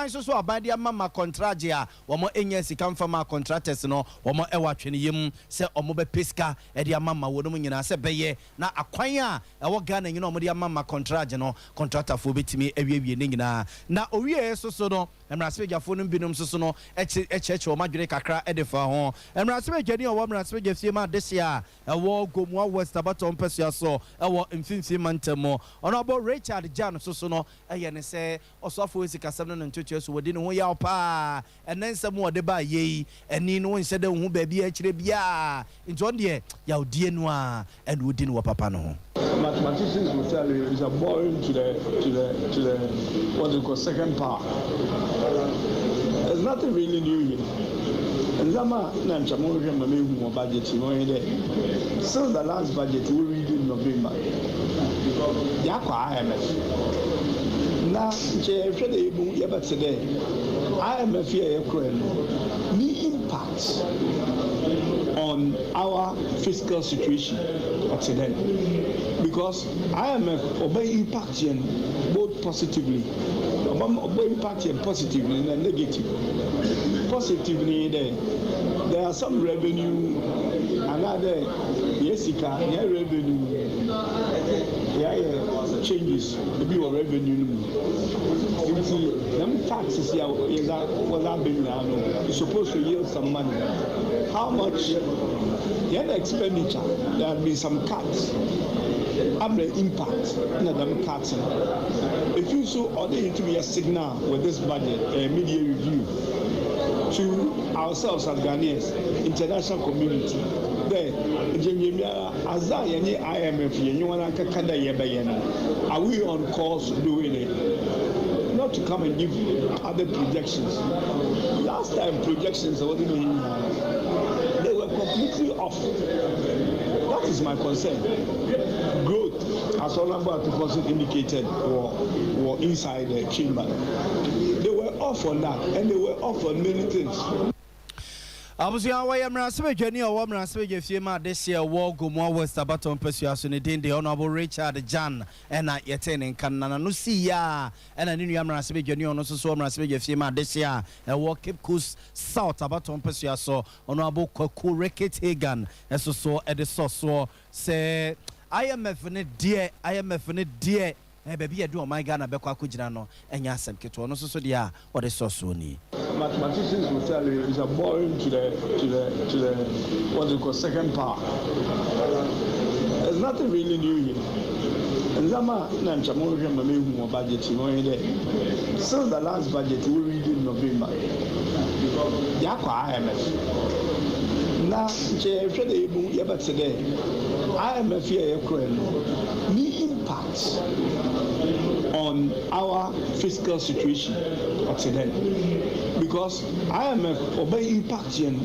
so about the mama contragia, or more agency come from our contractors, no, or more watching him, say or mobe pisca, and your mama would mean I said, Baye, now acquire our gun and you know, my mama contrageno, contractor for bit me every evening now. Now, oh, yes, so no, and Raspeja phone binum so no, church or Madrid Cacra edifa home, and Raspe Jenny or woman Raspeja Fima this year, a war go more west about on Persia so, a war infinity mantemo, honorable Richard Jan so no, a say, or so for Hesika 7 and 2 years within one year pa, and then some more deba ye, and Nino instead of who baby actually be in John dear, yao dear noir, and we didn't wapapano. Mathematicians will tell you it's a boring to the what they call second part. There's nothing really new here. And Zama Nanchamoria Mamu budget so the last budget we read in November. Yakwa Now, today, I am a fear me impact on our fiscal situation today, because I am impacting both positively, impacting positively and negative. Positively, there are some revenue, another revenue, changes, maybe your revenue. Them taxes here is that what I've been now. You're supposed to yield some money. How much? The expenditure, there have been some cuts. Have the impact in them cuts. If you so order it to be a signal with this budget, a media review to ourselves as Ghanaians, international community. There, as I IMF, are we on course doing it? Not to come and give other projections. Last time projections, they were completely off. That is my concern. Growth, as Olamba indicated, or inside the chamber. They were off on that, and they were off on many things. Abusia wa yamra sebe dwani o wamra sebe jefie ma this year war go mo West Abaton Pesuaso ne den de Honorable Richard Jan ena yete ne kanana no si ya ena ni yamra sebe dwani ono so wamra sebe jefie ma this year e war Cape Coast South Abaton Pesuaso Honorable Kwaku Reket Hagan so e de so se IMF ne die baby do my Ghana bekwa kujina no enya asem keto no so dia o de so ni. Mathematicians will tell you it's a boring to the what they call second power. There's nothing really new here. And Zama Nanchamo Mame budget since the last budget we read in November. Yakwa IMF. Now today IMF here me impact on our fiscal situation today, because IMF impacting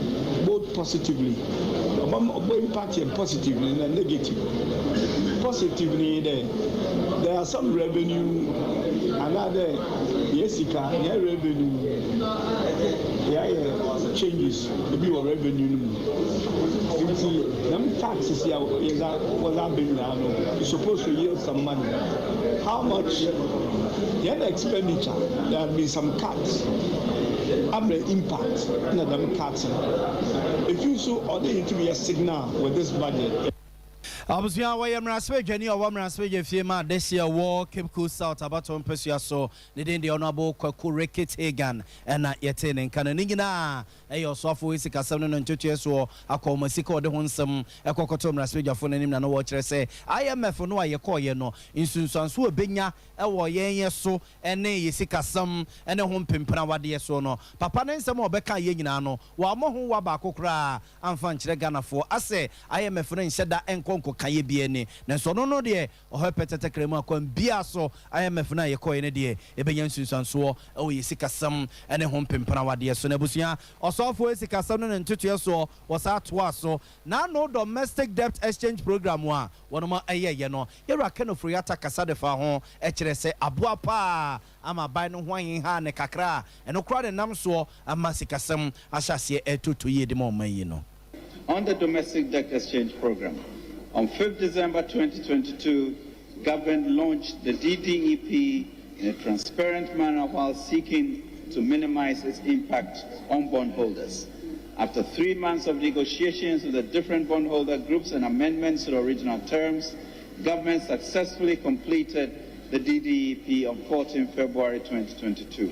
both positively, impacting positively and negative. Positively, there are some revenue, another revenue, changes, maybe your revenue. Them taxes here is that what I've been now. You're supposed to yield some money. How much? The expenditure, there have been some cuts. Have the impact in them cuts. If you so order it to be a signal with this budget. Abusia wa yamra sebe dwani o wamra sebe jefie ma this year war Cape Coast South Abaton Pesuaso ne den de Honorable Kwaku Reket Hagan ena yete ne nkana ni nyina eyo sofo isi kasam no ntoto so akomasika ode ho nsem ekokoto mra sebe jafo nanim na no wo kire se IMF no aye koye no insunsanso obenya ewo yenye so ene yesika sam ene ho mpempena wade so no papa ne nsem obeka ye nyina no wa mo ho wa ba kokora amfa nkire Ghana fo ase IMF no nhyeda enkonko kaye biene na so no de o petete kremu akwan bia so IMF na ye koye ne de ebenya nsunsanso o yesika sam ene ho mpempena wade so na busia osofo yesika sam no ntoto so wasa toa so na no domestic debt exchange program wa wonoma ayeye no yera kanofro yata kasa de fa ho se aboa pa ama bai no hwan ha ne kakra eno kra de nam so ama sikasem ahyase etutu ye de mo man yi no. On the domestic debt exchange program, on 5th December 2022, government launched the DDEP in a transparent manner while seeking to minimize its impact on bondholders. After 3 months of negotiations with the different bondholder groups and amendments to the original terms, government successfully completed the DDEP on 14 February 2022.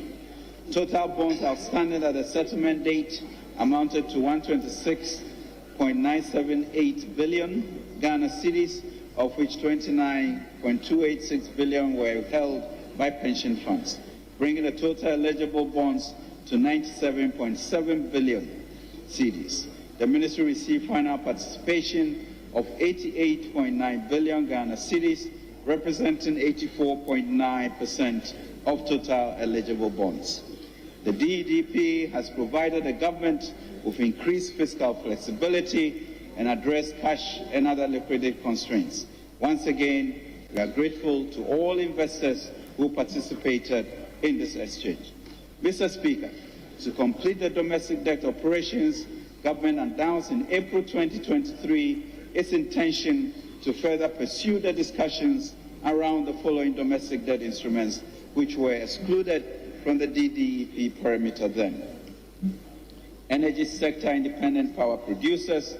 Total bonds outstanding at the settlement date amounted to 126.978 billion Ghana cedis, of which 29.286 billion were held by pension funds, bringing the total eligible bonds to 97.7 billion cedis. The ministry received final participation of 88.9 billion Ghana cedis, representing 84.9% of total eligible bonds. The DEDP has provided the government with increased fiscal flexibility and addressed cash and other liquidity constraints. Once again, we are grateful to all investors who participated in this exchange. Mr. Speaker, to complete the domestic debt operations, government announced in April 2023 its intention to further pursue the discussions around the following domestic debt instruments, which were excluded from the DDEP perimeter then: energy sector independent power producers,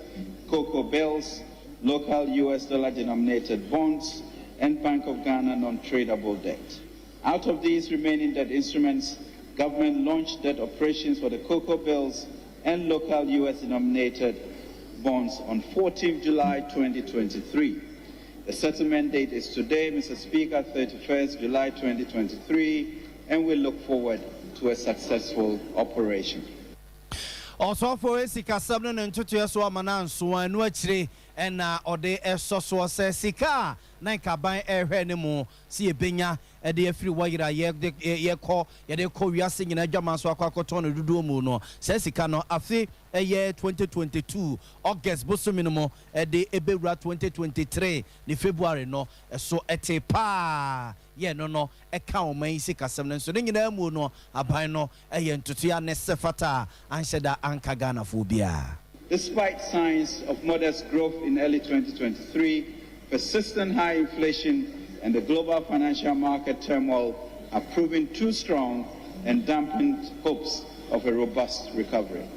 cocoa bills, local US dollar denominated bonds, and Bank of Ghana non-tradable debt. Out of these remaining debt instruments, government launched debt operations for the cocoa bills and local US denominated bonds on 14 July 2023. The settlement date is today, Mr. Speaker, 31st July 2023, and we look forward to a successful operation. Also for Sika Sabnon and Tutuaso Manan, no actually, and Ode Esoso says Sika, Nanka by air anymore, see a benya, a dear free wire, ye call, ye call, we are singing a German Swakaton, Dudumo, says Sika no, afi a year 2022, August Bosuminimo, a day Ebera 2023, the February no, so at a pa. Yeah, no, a cow may seek a seven, so then you know, a bino, a yen to tia nesefata, and said that Anka Ghana phobia. Despite signs of modest growth in early 2023, persistent high inflation and the global financial market turmoil are proving too strong and dampened hopes of a robust recovery.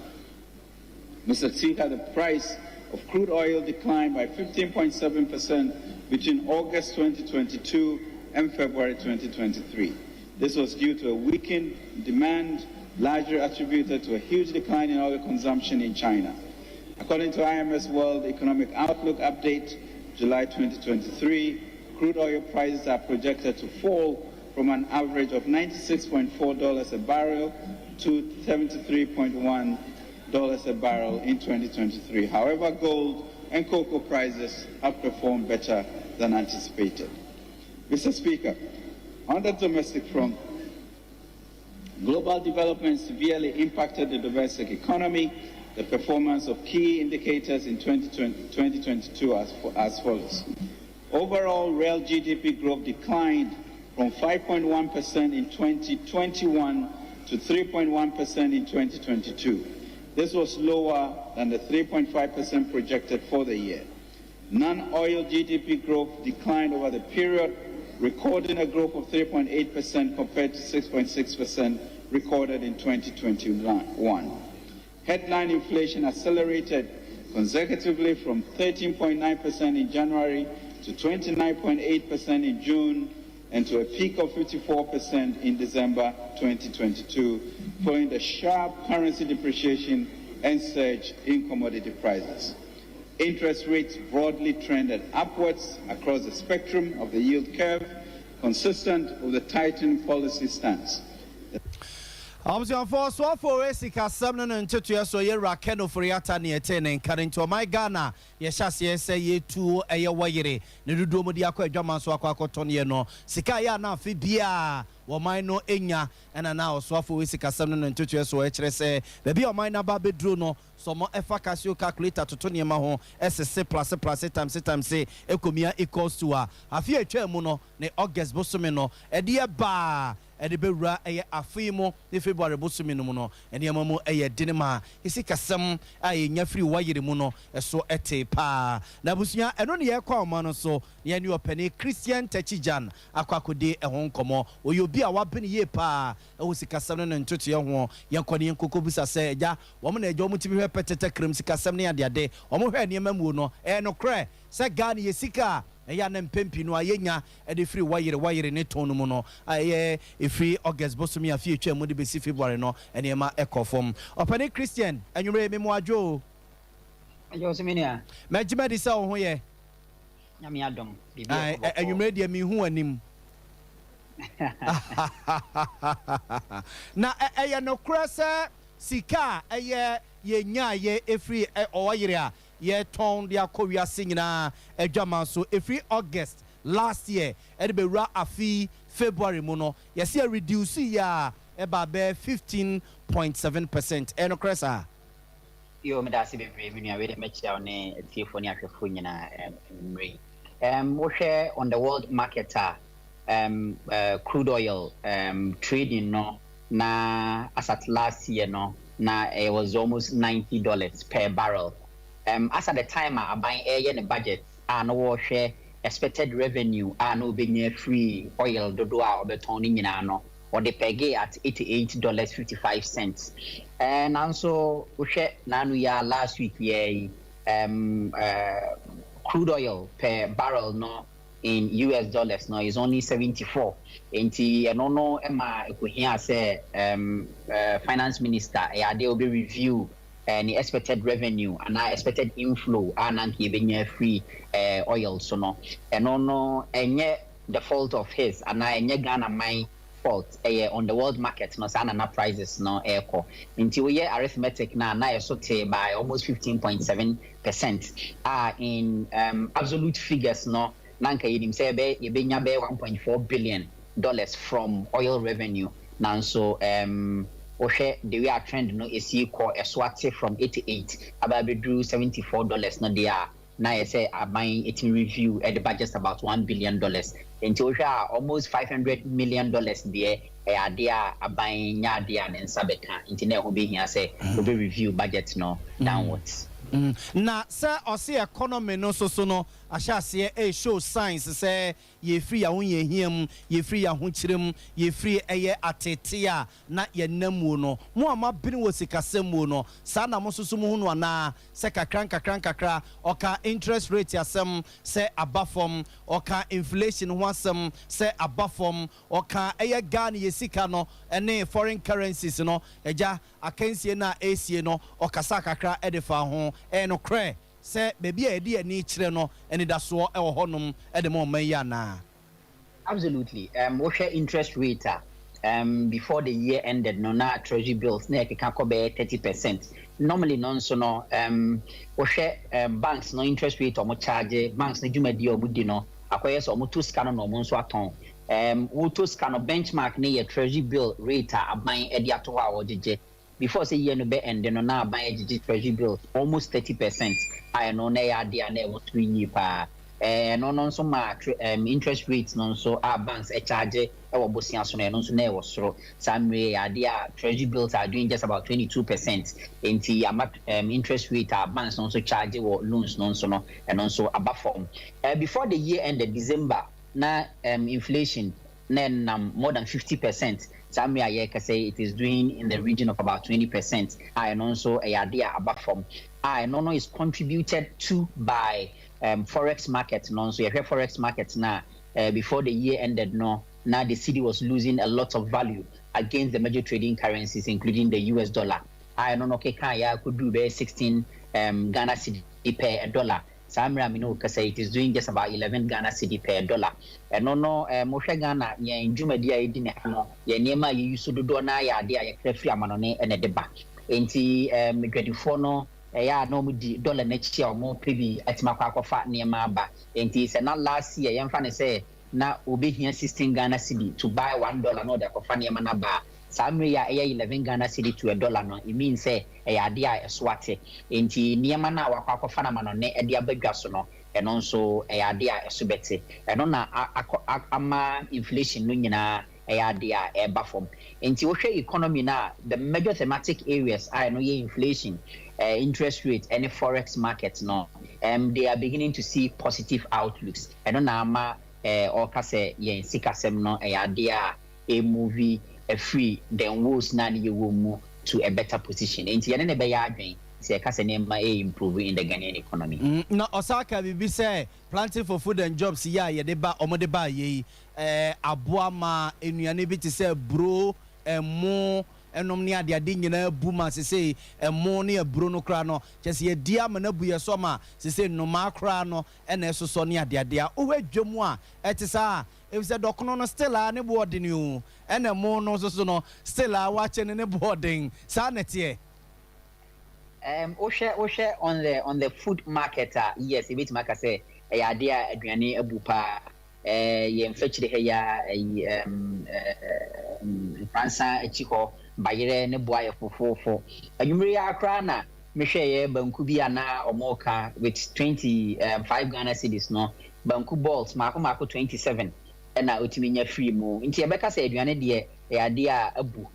Mr. Speaker, the price of crude oil declined by 15.7% between August 2022 and February 2023. This was due to a weakened demand, largely attributed to a huge decline in oil consumption in China. According to IMS World Economic Outlook Update, July 2023, crude oil prices are projected to fall from an average of $96.4 a barrel to $73.1 a barrel in 2023. However, gold and cocoa prices have performed better than anticipated. Mr. Speaker, on the domestic front, global developments severely impacted the domestic economy. The performance of key indicators in 2022 as follows. Overall, real GDP growth declined from 5.1% in 2021 to 3.1% in 2022. This was lower than the 3.5% projected for the year. Non-oil GDP growth declined over the period, recording a growth of 3.8% compared to 6.6% recorded in 2021. Headline inflation accelerated consecutively from 13.9% in January to 29.8% in June and to a peak of 54% in December 2022, following the sharp currency depreciation and surge in commodity prices. Interest rates broadly trended upwards across the spectrum of the yield curve, consistent with the tightening policy stance. For so for Sika Sabnon and Tutua so ye Rakeno Friata near 10 and cutting to my Ghana, yes, say ye 2 a year wire, Nidu Modiaco, German Swaka Toniano, Sikaya na Fibia, Wamaino Enya, and an hour so for Sika Sabnon and Tutua so HRS, baby or mine about bedruno, so more efficacio calculator to Tony Maho, SSC plus times say, Ecomia equals to a fear chairmono, ne August Bosomino, a dear bar. Edibera afimo ne February bosumino no ene amamu dinema isika sam nya free wayire mu no so ete pa na busuya eno ne yakwa oma no so ne ne opene Christian Tachijan akwakode ehon komo oyobi a wabene ye pa e sika sam no ntoto ye ho yankone kokobusa se eja wo mo na eja mo timi hwe petete krem sika sam ne ade wo mo hwe ne mamu no no kre se Ghana ye sika eya na mpempi no ayenya e free wayire ne tonu mu no aye e free August bosumi afie etwa mu de besi February no ene ma ekofom opane Christian anwure me mo adwo ayo seminia majima di sa wo ho ye nyame adom bibi anwure de mi hu anim na eye no krese sika eye yenya ye e free owayire a ye ton dia kowiase nyina adwama so every August last year edebewura afi February mu no yesi reduce ya eba be 15.7% eno kresa yo me da se bebre mi nua we de mechia ne tiefo ne ahwefo nyina mri wo hwe on the world market crude oil trading no na as at last year no na it was almost $90 per barrel. As at the time I buy air in the budget and no share expected revenue and no be free oil dodo a obetoni nyina no or the pege at $88.55. And also we share nanu ya last week yeah crude oil per barrel no in US dollars no is only 74. Enti no no emma here say finance minister they will be review and expected revenue and expected inflow and giving free oil so no and no enye the fault of his and enye Ghana my fault on the world market no sana prices no echo until we hear arithmetic na so by almost 15.7% in absolute figures no nanka yedim say be yebenya be $1.4 billion from oil revenue now so the way our trend no is equal swat from 88 about drew $74 no they are now I say are buying it in review at the budget about $1 billion until almost $500 million there they are buying yadia and sabeka internet will be here say will be review budget no downwards. Na sir or see economy no so no ashase show signs say ye free ya hun ye hiem ye free ya hun chirem ye free eye atetea na ye namu no mo ama bini wo sikasem no sa na mo susu mu hunu na se kakran oka interest rate asem se abafom oka inflation ho asem se abafom oka eye Ghana ye sika no ene foreign currencies no eja akansie na asie no okasa kakra edefa ho no kre say baby edi ani kire no eni da so e wo honum e de mo man ya na. Absolutely. We share interest rate before the year ended no na treasury bills na can go be 30%. Normally non so no we share banks no interest rate or charge banks na jumadi obudi no akoye so mo to scan no mo so aton wo to scan no benchmark na your treasury bill rate aban e dia to wa ojeje before say year no be end no na buy treasury bills almost 30%. I know na ya dia na wo 3 year pa no so ma interest rates no so our banks charge e wo bosia so no so na wo soro some way ya dia treasury bills are doing just about 22%. Enti interest rate our banks no so charge wo loans no so no and also above form before the year ended December na inflation na more than 50%. Some I can say it is doing in the region of about 20%. And also a idea above from I no is contributed to by forex markets. No, so you have forex markets now. Before the year ended, no, now the city was losing a lot of value against the major trading currencies, including the US dollar. I don't know, I could do be 16 Ghana cedi per dollar. Samra mino say it is doing just about 11 Ghana cedi per dollar. And no Moshe Ghana ye injumedia idine no ye niema ye use do na ya dia ye free amanone ene deba. Enti 24 no ya no mudi dollar next year mo pebi atima kwa fa niema ba. Enti se na last year ye mfa ne say na obi hia 16 Ghana cedi to buy $1 no de kwa fa niema na ba. Samre ya 11 Ghana cedi to $1 no it means say ya dia eswate enti niema na wakwa fa na manone e dia badwa so no and also ya dia esubete and na ama inflation no nyina ya dia e ba form enti wo hwe economy na the major thematic areas I know inflation interest rate and forex markets no they are beginning to see positive outlooks and na ama or ka say yen sikasem no ya dia a movie a free then woes na ye wo mu to a better position. Enti yene ne be ya adwen se ka se nema improve in the Ghanaian economy. Na Osaka bibi say planting for food and jobs ya ye de ba omode ba ye aboa ma enuane bi te say bro emo enom ne ade ade nyina buma se say emo ne aburo no kra no chese ye dia ma na bu ye so ma se say no ma kra no ena esoso ne ade ade a wo adwamu a etisa if said dokono no still a ne boarding you ena mo no so no still a wa che ne boarding sa na tie o share on the food market yes a bit maka say e ade a aduane abupa ye mfechire he ya Fransa echiko bayere ne boa ye fofofo anwumre ya akra na mehwe ye banku bi ana omoka with 25 Ghana cedis no banku balls mako 27 na otimi nya free mu nti e beka say aduane de e ade a abu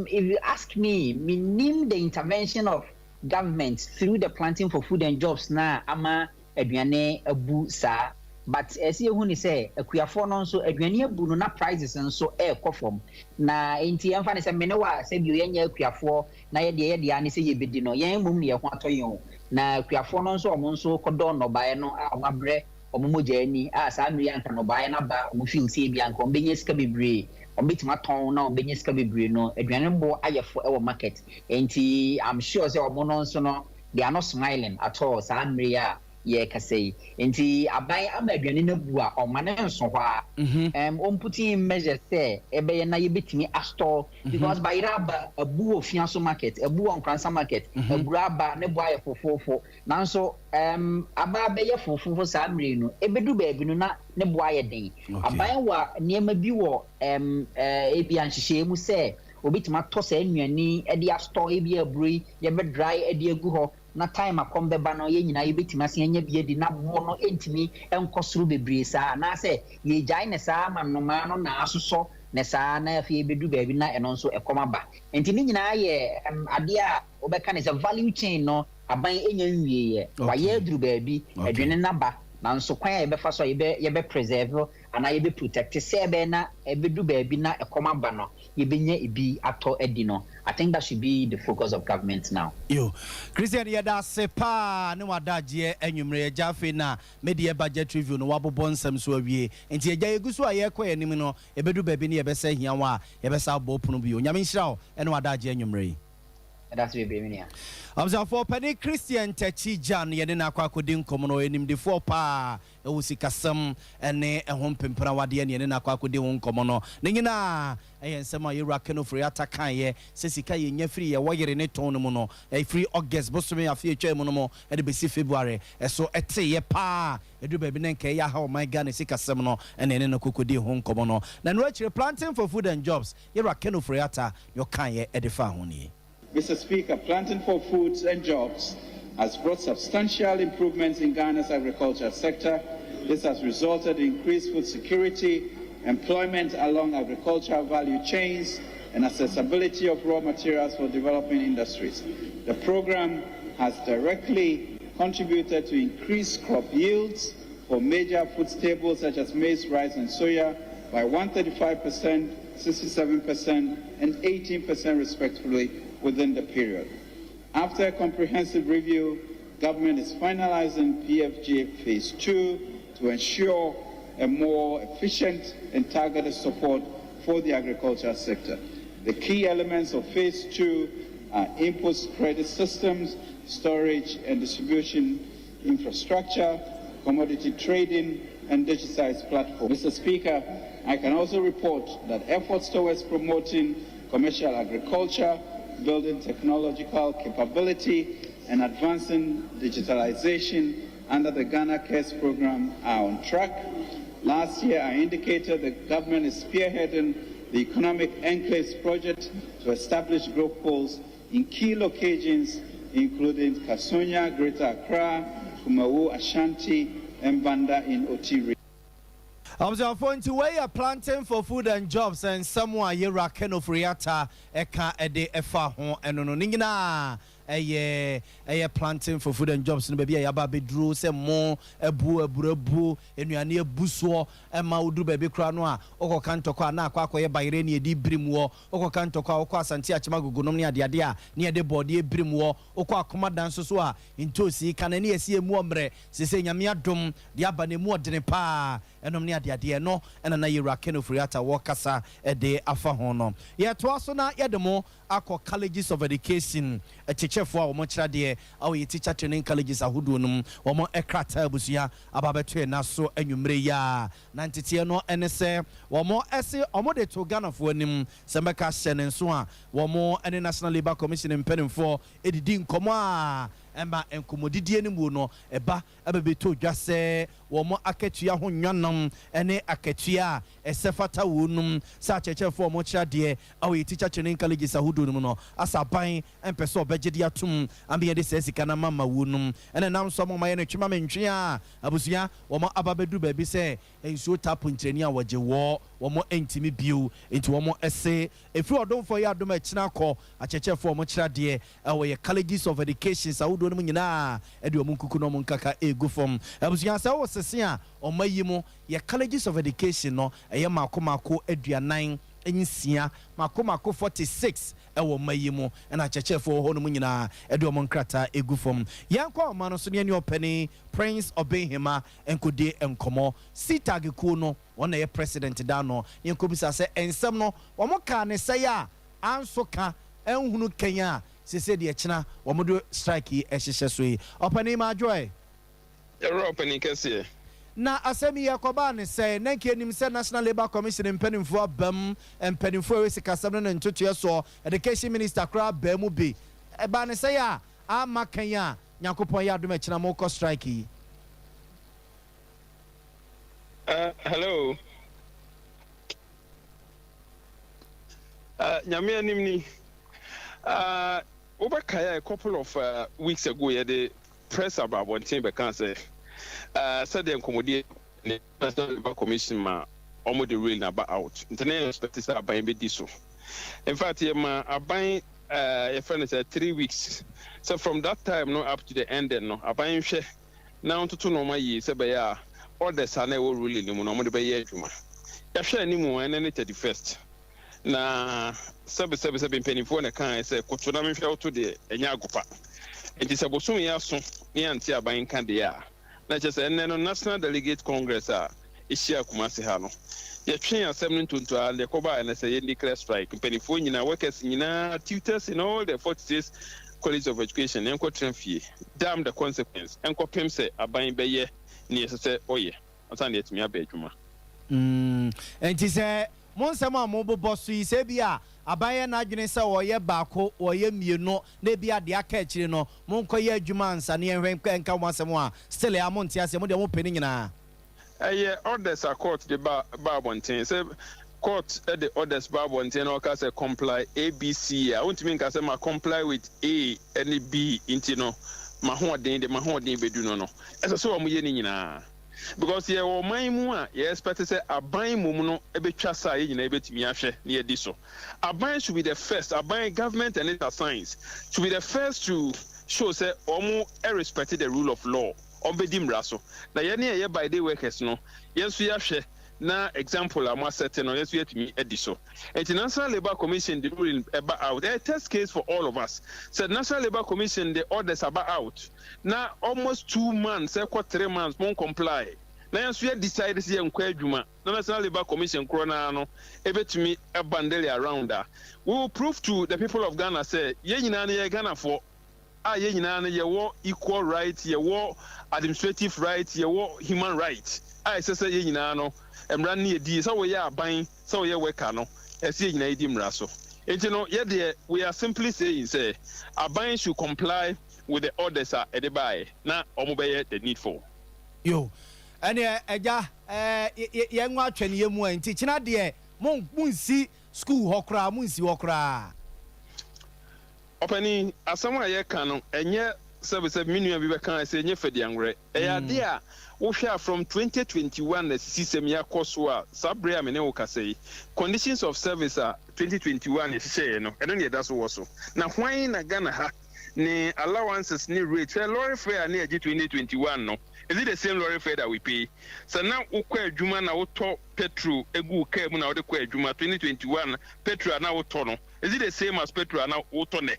if you ask me name the intervention of government through the planting for food and jobs na ama aduane abu sa but esi ehu ni say akuafo no nso aduane abu no na prices nso e kofom na nti emfa ne say me ne wa say bi yenya akuafo na ye de ani say ye bedi no yen mum ne ye ho atoyen na akuafo no nso omo nso kodo no bae no a omabre omumogya ani a saa nri anka no bae na ba omufin sie bi anka ombenya sika bebre obetima ton na ombenya sika bebre no aduane mbo ayefo e wo market enti I'm sure say omo no nso no they are not smiling at all saa nri a ye kasei enti aban ama aduane na bu a omane nso ho a putting measures say ebe na ye betimi astore because by raba abu ofianso market abu on kransa market abu raba ne bo aye fofofo nanso aba be ye fofofo saa mre no ebedu ba bi no na ne bo aye den aban wa niema bi wo ebi anhihye mu say obitima to sa anuani e de astore ebi aburi ye be dry e de agu ho na time akombe ba no ye nyina ye betima se anya bi di na bo no entimi enkosoro bebre saa na se ye jai ne saa manoma no na asoso ne saa na afie bedu ba bi na eno nso ekoma ba enti ni nyina ye ade a obeka ne se value chain no aban enya nwie ye wa ye duru ba bi adwene na ba na nso kwan ye be fa so ye be preserve ana ye be protect se be na ebedu ba bi na ekoma ba no ye benya ibi ato edino. I think that should be the focus of government now. Yo, Christian Yada Sepa, no wadaje enyumre jafe na media budget review no wabobon sam so awie. Enti eja yeguso aye kwa enim no ebedu baabi ne yebesa hia wa yebesa bo pono bi. Onyame nhira ene wadaje enyumre. That's we be me. For Penny Christian Techi Jan yene akwa kodin komono enim de for pa e wusikasam ene ehom pempra wade yene akwa kodin komono ne nyina ensema yura keno free atakan ye sesika ye nya free ye woyere ne ton mu no free August bosome afie twa mu no mo e de besi February so ete ye pa edu ba bi ne nke ya ha o my God ne sikasam no ene ne kokodi ho komono na no akire planting for food and jobs yura keno free ata yo kan ye e de fa ho ni. Mr. Speaker, planting for foods and jobs has brought substantial improvements in Ghana's agricultural sector. This has resulted in increased food security, employment along agricultural value chains, and accessibility of raw materials for developing industries. The program has directly contributed to increased crop yields for major food staples such as maize, rice, and soya by 135%, 67%, and 18% respectively within the period. After a comprehensive review, government is finalizing PFG Phase 2 to ensure a more efficient and targeted support for the agricultural sector. The key elements of Phase 2 are inputs credit systems, storage and distribution infrastructure, commodity trading, and digitized platforms. Mr. Speaker, I can also report that efforts towards promoting commercial agriculture, building technological capability, and advancing digitalization under the Ghana Cares program are on track. Last year, I indicated the government is spearheading the Economic Enclaves project to establish growth poles in key locations, including Kasunya, Greater Accra, Kumawu, Ashanti, and Banda in Otiri. I'm going to wear planting for food and jobs and someone ye raken of Riata eka ede efa hon eno ningina eye planting for food and jobs no baby yaba bedru se mo ebu enuane ebuso ema udu baby kra no a okoka ntokwa na akwa akoye bayire ne edi brim wo okoka ntokwa okwa asante achema gogonom ne ade a ne ede body ebrim wo okwa akoma danso so a ntosi kana ne esi emu omre sese nyame adom de aba ne mu odene pa enom ne ade no ena na yira keno friata wokasa ede afa ho no ye to aso na yedemo akọ colleges of education echechefo a omo chirade awo ye teacher training colleges ahodo num omo ekrata abusia ababeto na so anwumre ya na ntete no enese omo ese omo de to Ghana fo anim sembeka hye ne so a omo ene National Labour Commission mpanimfo edidi nkomo a ɛma nkomodidie no mu no ɛba ɛbɛbɛtɔ dwa sɛ wɔn akatua ho nwanam ɛne akatua a ɛsɛ fata wɔnum sɛ akyerɛkyerɛfoɔ wɔn kyerɛ adeɛ awɔ yɛ teacher training colleges ahodoɔ no mu no asa ban ɛmpɛ sɛ ɔbɛgye de atom ameyɛ de sɛ sika no ma wɔnum ɛna nam nso ɔmo yɛ no twema mentwe a abusua wɔn aba bɛdu baabi sɛ nsuo tapo nkyerɛni a wɔgye wɔn ntimi bio nti wɔn ɛse efiri ɔdomfoɔ yɛ adom ɛkyina kɔ akyerɛkyerɛfoɔ wɔn kyerɛ adeɛ ɛwɔ yɛ colleges of education ahodoɔ no mu nyinaa ɛde wɔn nkuku na wɔn nkaka egu fam abusua sɛ wɔwɔ sese a ɔmo yi mu yɛ colleges of education no ɛyɛ maako aduanan nsia maako 46 ɛwɔ ɔmo yi mu ɛna akyerɛkyerɛfoɔ hɔ no mu nyinaa ɛde wɔn nkrataa egu fam yɛn kɔ ɔmo no so ne ɔpɛni Prince Obehima nkode nkɔmɔ sitag kuo no wɔn na yɛ president da no yɛn kɔ bisa sɛ nsɛm no wɔn kaa ne sɛ a anso ka ɛnhunu kɛn a sese deɛ kyena wɔn do strike yi ɛhyehyɛ so yi ɔpɛni ma adwoɛ. Yɛrɛ ɔpɛni kɛseɛ. Na asɛm yi ɛkɔbaa ne sɛ nanke anim sɛ National Labour Commission mpanimfoɔ abam mpanimfoɔ a wɔsi kasɛm no ne ntotoɛ soɔ education minister koraa baa mu bi ɛbaa ne sɛ a ama kan a nyankopɔn yɛ adom akyina mo kɔ strike yi. Hello. Nyame anim ni wobɛkae a couple of weeks ago yɛde press about one thing bɛka sɛ sɛdeɛ nkɔmmɔdeɛ ne National Labour Commission ma ɔmo de rail naba out nti na expect sɛ aban bɛdi so. In fact yɛma aban yɛfrɛ no sɛ 3 weeks so from that time no up to the end no aban hwɛ na ntoto no ma yi sɛ bɛyɛ a orders a na ɛwɔ ruling no mu na ɔmo de bɛyɛ adwuma yɛhwɛ anim ɛne ne 31st na sɛbe mpanimfoɔ na kan sɛ koto na mehwɛ woto deɛ ɛnyɛ agopa nti sɛ bosom yɛ aso ne ante aban ka deɛ a na kyerɛ sɛ ɛnnɛ no National Delegate Congress a ɛhyia Kumasi ha no yɛtwe asɛm no ntonto a deɛ kɔbaa ɛnɛ sɛ yɛndeclare strike mpanimfoɔ nyinaa workers nyinaa tutors in all the 46 colleges of education ɛnkɔtena fie damn the consequence ɛnkɔpem sɛ aban bɛyɛ ne ɛsɛ sɛ ɔyɛ ɔsa ne yɛtumi aba adwuma nti sɛ mo nsɛm a mobobɔ so yi sɛ bi a abayɛ n'adwene sɛ wɔyɛ baako wɔyɛ mmienu na bi adeɛ aka akyire no monkɔyɛ adwuma ansa ne yɛhwɛ nka mo asɛm a still a monte ase mo deɛ mopɛ ne nyinaa ɛyɛ orders a court de ba abɔnten sɛ court de orders ba abɔnten na ɔka sɛ comply ABC a wontumi nka sɛ ma comply with A and B nti no mahoɔden bɛdu no ɛsɛ sɛ wɔn yɛ ne nyinaa because yɛ wɔ man mu a yɛ expect sɛ aban mum no ɛbɛtwa saa yɛ nyinaa ɛbɛtumi ahwɛ ne yɛdi so aban should be the first aban government and its science should be the first to show sɛ wɔn respect the rule of law ɔbɛdi mmara so na yɛne yɛyɛ by day workers no yɛn nso yɛahwɛ na example a mo asɛte no yɛn nso yɛtumi adi so nti National Labour Commission the ruling ɛba out a test case for all of us said National Labour Commission the orders about out na almost 2 months 3 months won't comply na yɛn nso yɛ decide sɛ yɛnkɔ adwuma na National Labour Commission korɔ naa no ɛbɛtumi ɛbandele around a we will prove to the people of Ghana say yɛn nyinaa no yɛ Ghanafoɔ a yɛn nyinaa no yɛwɔ equal rights yɛwɔ administrative rights yɛwɔ human rights a ɛsɛ sɛ yɛn nyinaa no mmara no yɛdi sɛ wɔyɛ aban sɛ wɔyɛ worker no ɛsɛ yɛn nyinaa yɛdi mmara so nti no yɛdeɛ we are simply saying say aban should comply with the orders a ɛde baeɛ na ɔmo bɛyɛ the needful. Yo ɛne ɛgya yɛn ngo atwɛ ne yɛ mu a nti kyena deɛ monsi school hɔ koraa monsi hɔ koraa ɔpɛni asɛm a yɛka no ɛnyɛ sɛbisɛ me nua bi bɛka sɛ ɛnyɛ fɛdianwerɛ ɛyɛ ade a wohwɛ a from 2021 na sisi sɛm yɛakɔ so a saa berɛ a me ne wo kasa yi conditions of service a 2021 yɛhyehyɛeɛ no ɛno ne yɛda so wɔ so na hwan na Ghana ha ne allowances ne rate hwɛ lorry fare a ne yɛgye 2021 no is it the same lorry fare that we pay so na wokɔ adwuma na wotɔ petrol egu kaa mu na wode kɔ adwuma 2021 petrol na wotɔ no is it the same as petrol na wotɔ ne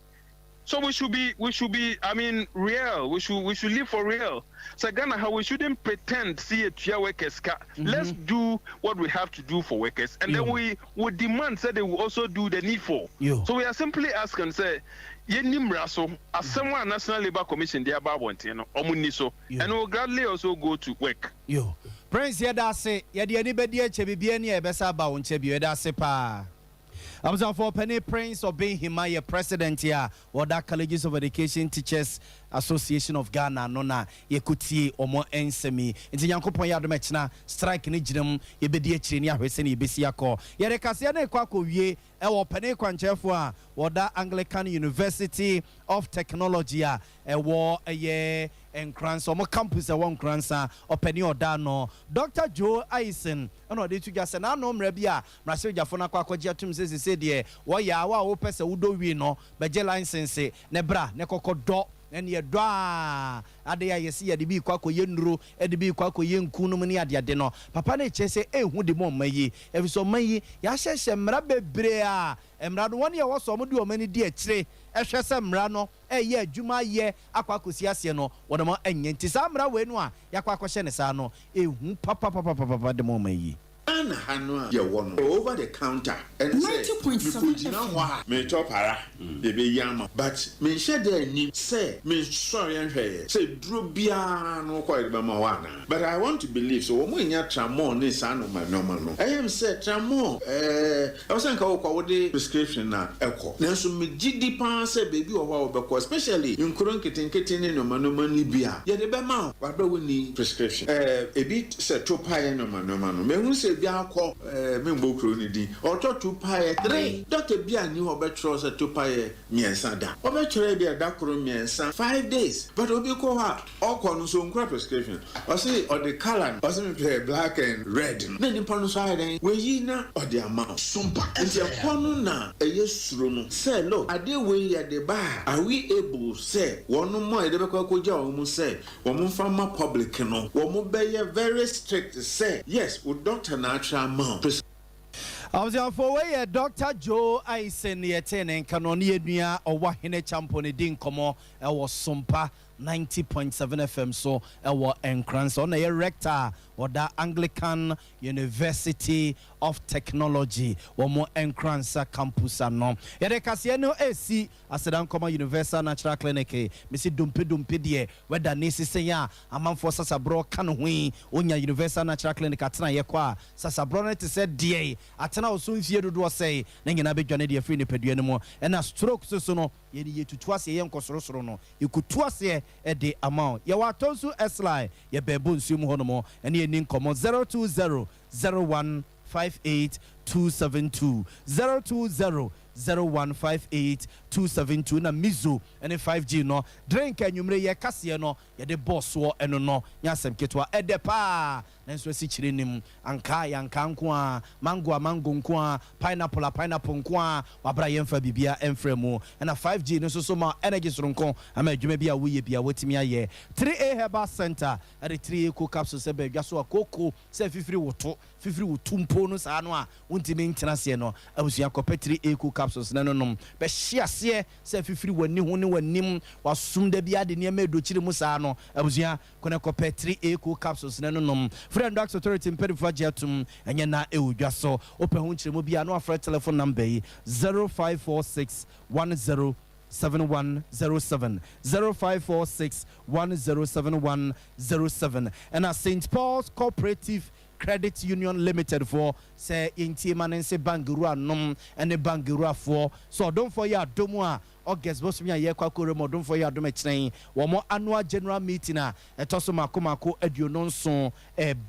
so we should be I mean real we should live for real so Ghana how we shouldn't pretend see it to workers let's do what we have to do for workers and then we would demand that they will also do the needful so we are simply asking say yenimra so asɛm a National Labour Commission dey about wanting no omuni so and we will gladly also go to work Prince yɛda ase yɛde ani bɛdi akyɛ bibia ne yɛbɛsa ba wo nkyɛ bi yɛda ase pa for Penny Prince of being Himaya president here, or that Colleges of Education Teachers Association of Ghana, Nona, Yekuti, Omo Ensemi, into Yankopo Yadomechna, strike in Ijim, Yebedi Chinia, Heseni Bisiako, Yerekasiane Kwako Ye, Ewo Penny Quanchefua, or that Anglican University of Technology, a war a year. And Krans or campus a one Kransa or Penny or Dano. Dr. Joe Eisen, I know they took us and I know Rebia, Masoja Fona Quacoja Tum says he said, yeah, why ya opes a Udo Wino, Bajela Sense, Nebra, Nekoko Do. And ye dwa ade ya see de bi kwako yenru e de bi kwako yenkunu mu ne ade ade no papa na chese ehu de mo mayi e so mayi ya hyehye mra bebre a mra no won ye wo so mo de o mani di akire ehwe se mra no ye adwuma ye akwakosi ase no wo de mo enye nti sa mra we no a yakwakọ hye ne sa no ehu papa de mo mayi Anna Hanua, your one over the counter and say, you know what? Me topara, baby yama, but me shed their need, say, me sorry and hey, say, Drubia, no quite Bamawana. But I want to believe so. When you're Tramon, this son of my normal. I am said Tramon, I was saying, the prescription now, echo. Now, so me GD pass, baby, or wow, especially in Kurunketin in Oman Libya. Yet the Bama, but we need prescription. A bit said to pie no man, me say. Biako membo kronidi oto to paye 3 Dr. Bia ni obetro se to paye miensa da obetro bia da kro miensa 5 days but obi ko ha okọ no so nkra prescription o say o the color o say me black and red na ni pon so aden we yi na o the amount Sompa nti ekono na eyesuro no say lo ade we ya de ba are we able say wonu mo e de be kwakoja o mu say wo mu fama public no wo mu be very strict say yes wo doctor natural amount. I was for way Dr. Joe Eisen Yeten and Canoni Ednia or Wahine Champoni Din Como, I was Sompa 90.7 FM so our entrance on a rector or the Anglican University of Technology or more entrance campus and no Erekasiano AC Asedan Koma Universal Natural Clinic Missy Dumpi die whether Nisi say ya a man for Sasabro Kanui Unya Universal Natural Clinic Atana Yekwa Sasabro to said DA Atana soon fear to say Nangina be Johnny free peduanimo and a stroke so no ye to twice a young Cosrono you could twice a day amount ya watonsu esly ye bebun sumu honomo and ye nin komo 02001582272 02001582272 na mizu and 5G no drink enyumre ye kase no ye de boss wo eno no nyasem ketwa edepa nanso si chire nim anka yanka nko a mango nko a pineapple nko a wabra yemfa bibia emfremu na 5G no so ma energy soronko ama adwuma bia wo ye bia wotimi aye 3A Herbal Center at 3A Eco Capsule se be dwaso akoko se fifiri woto mpo no sa no a wontimi ntena se no abusua kopɛ 3A Eco Capsules na no nom be hia se fifiri wani ho ne wanim wasum da bia de ne ma edochire mu sa no abusua kone kopɛ 3A Eco Capsules na no nom friend Doctor Authority Imperial Jatum enye na ewudwaso open ho nkyeremu bia no afra telephone number 0546 107107 0546 107107 and a St. Paul's Cooperative Credit Union Limited for say inti manense bangiru anom and bangiru for so don't for ya domwa August bosumia ye kwakore mo don't for ya dom ekyen wo mo annual general meeting a etoso makomako aduononso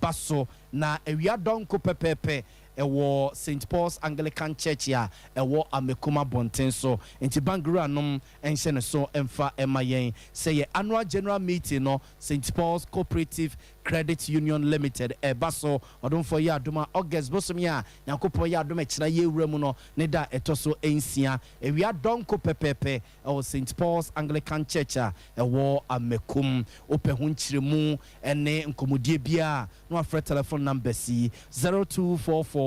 baso na ewia donko pepepe ewo St. Paul's Anglican Church ya ewo amekuma bonten so enti bangiru anom enhye ne so emfa emayen say annual general meeting no St. Paul's Cooperative Credit Union Limited baso odon for ya doma August bosomia nyankopon ya doma kina ye wuramu no ne da etoso ensia ewia donko pepepe ewo St. Paul's Anglican Church ewo amekum open nchiremu ene nkomodie bia no afre telephone number C 0244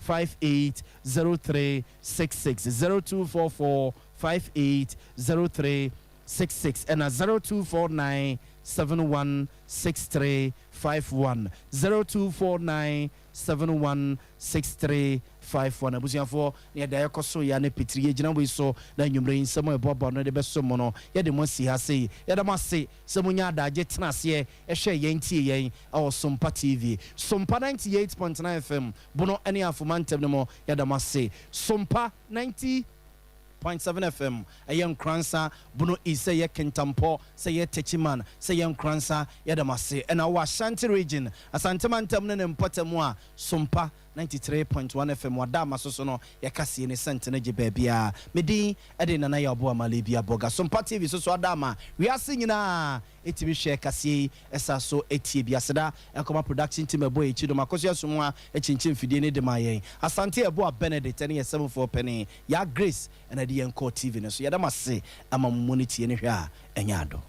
580366 0244 580366 and a 0249 716351 0249716351 abusuafo ne da yakoso ya ne petrie gina we so na nwumre nsemo ebobo no de beso mo no ye de mo si ha sei ye de mo se semunya adaje tenase ehwe yen tie yen awo Sompa TV Sompa 98.9 FM bono ene afomantem ne mo ye de mo se Sompa 90.7 FM ayem kransa buno ise ye kentampo se ye techiman se ye kransa ye damase and our Ashanti region asante mantam ne mpotemu a Sompa 93.1 FM wadama so no ye kase ne sente ne bebia medi ede nana ya obo amale bia boga Sompa TV so adama we are singing na etimi hwe kase esa so etie bia seda ekoma production team ebo echi do makoso asum a echinchin fidie ne de mayen asante ebo a Benedict ne 74 penny ya Grace and ade yenko TV ne so yadama se ama mmoniti ne hwe a enyado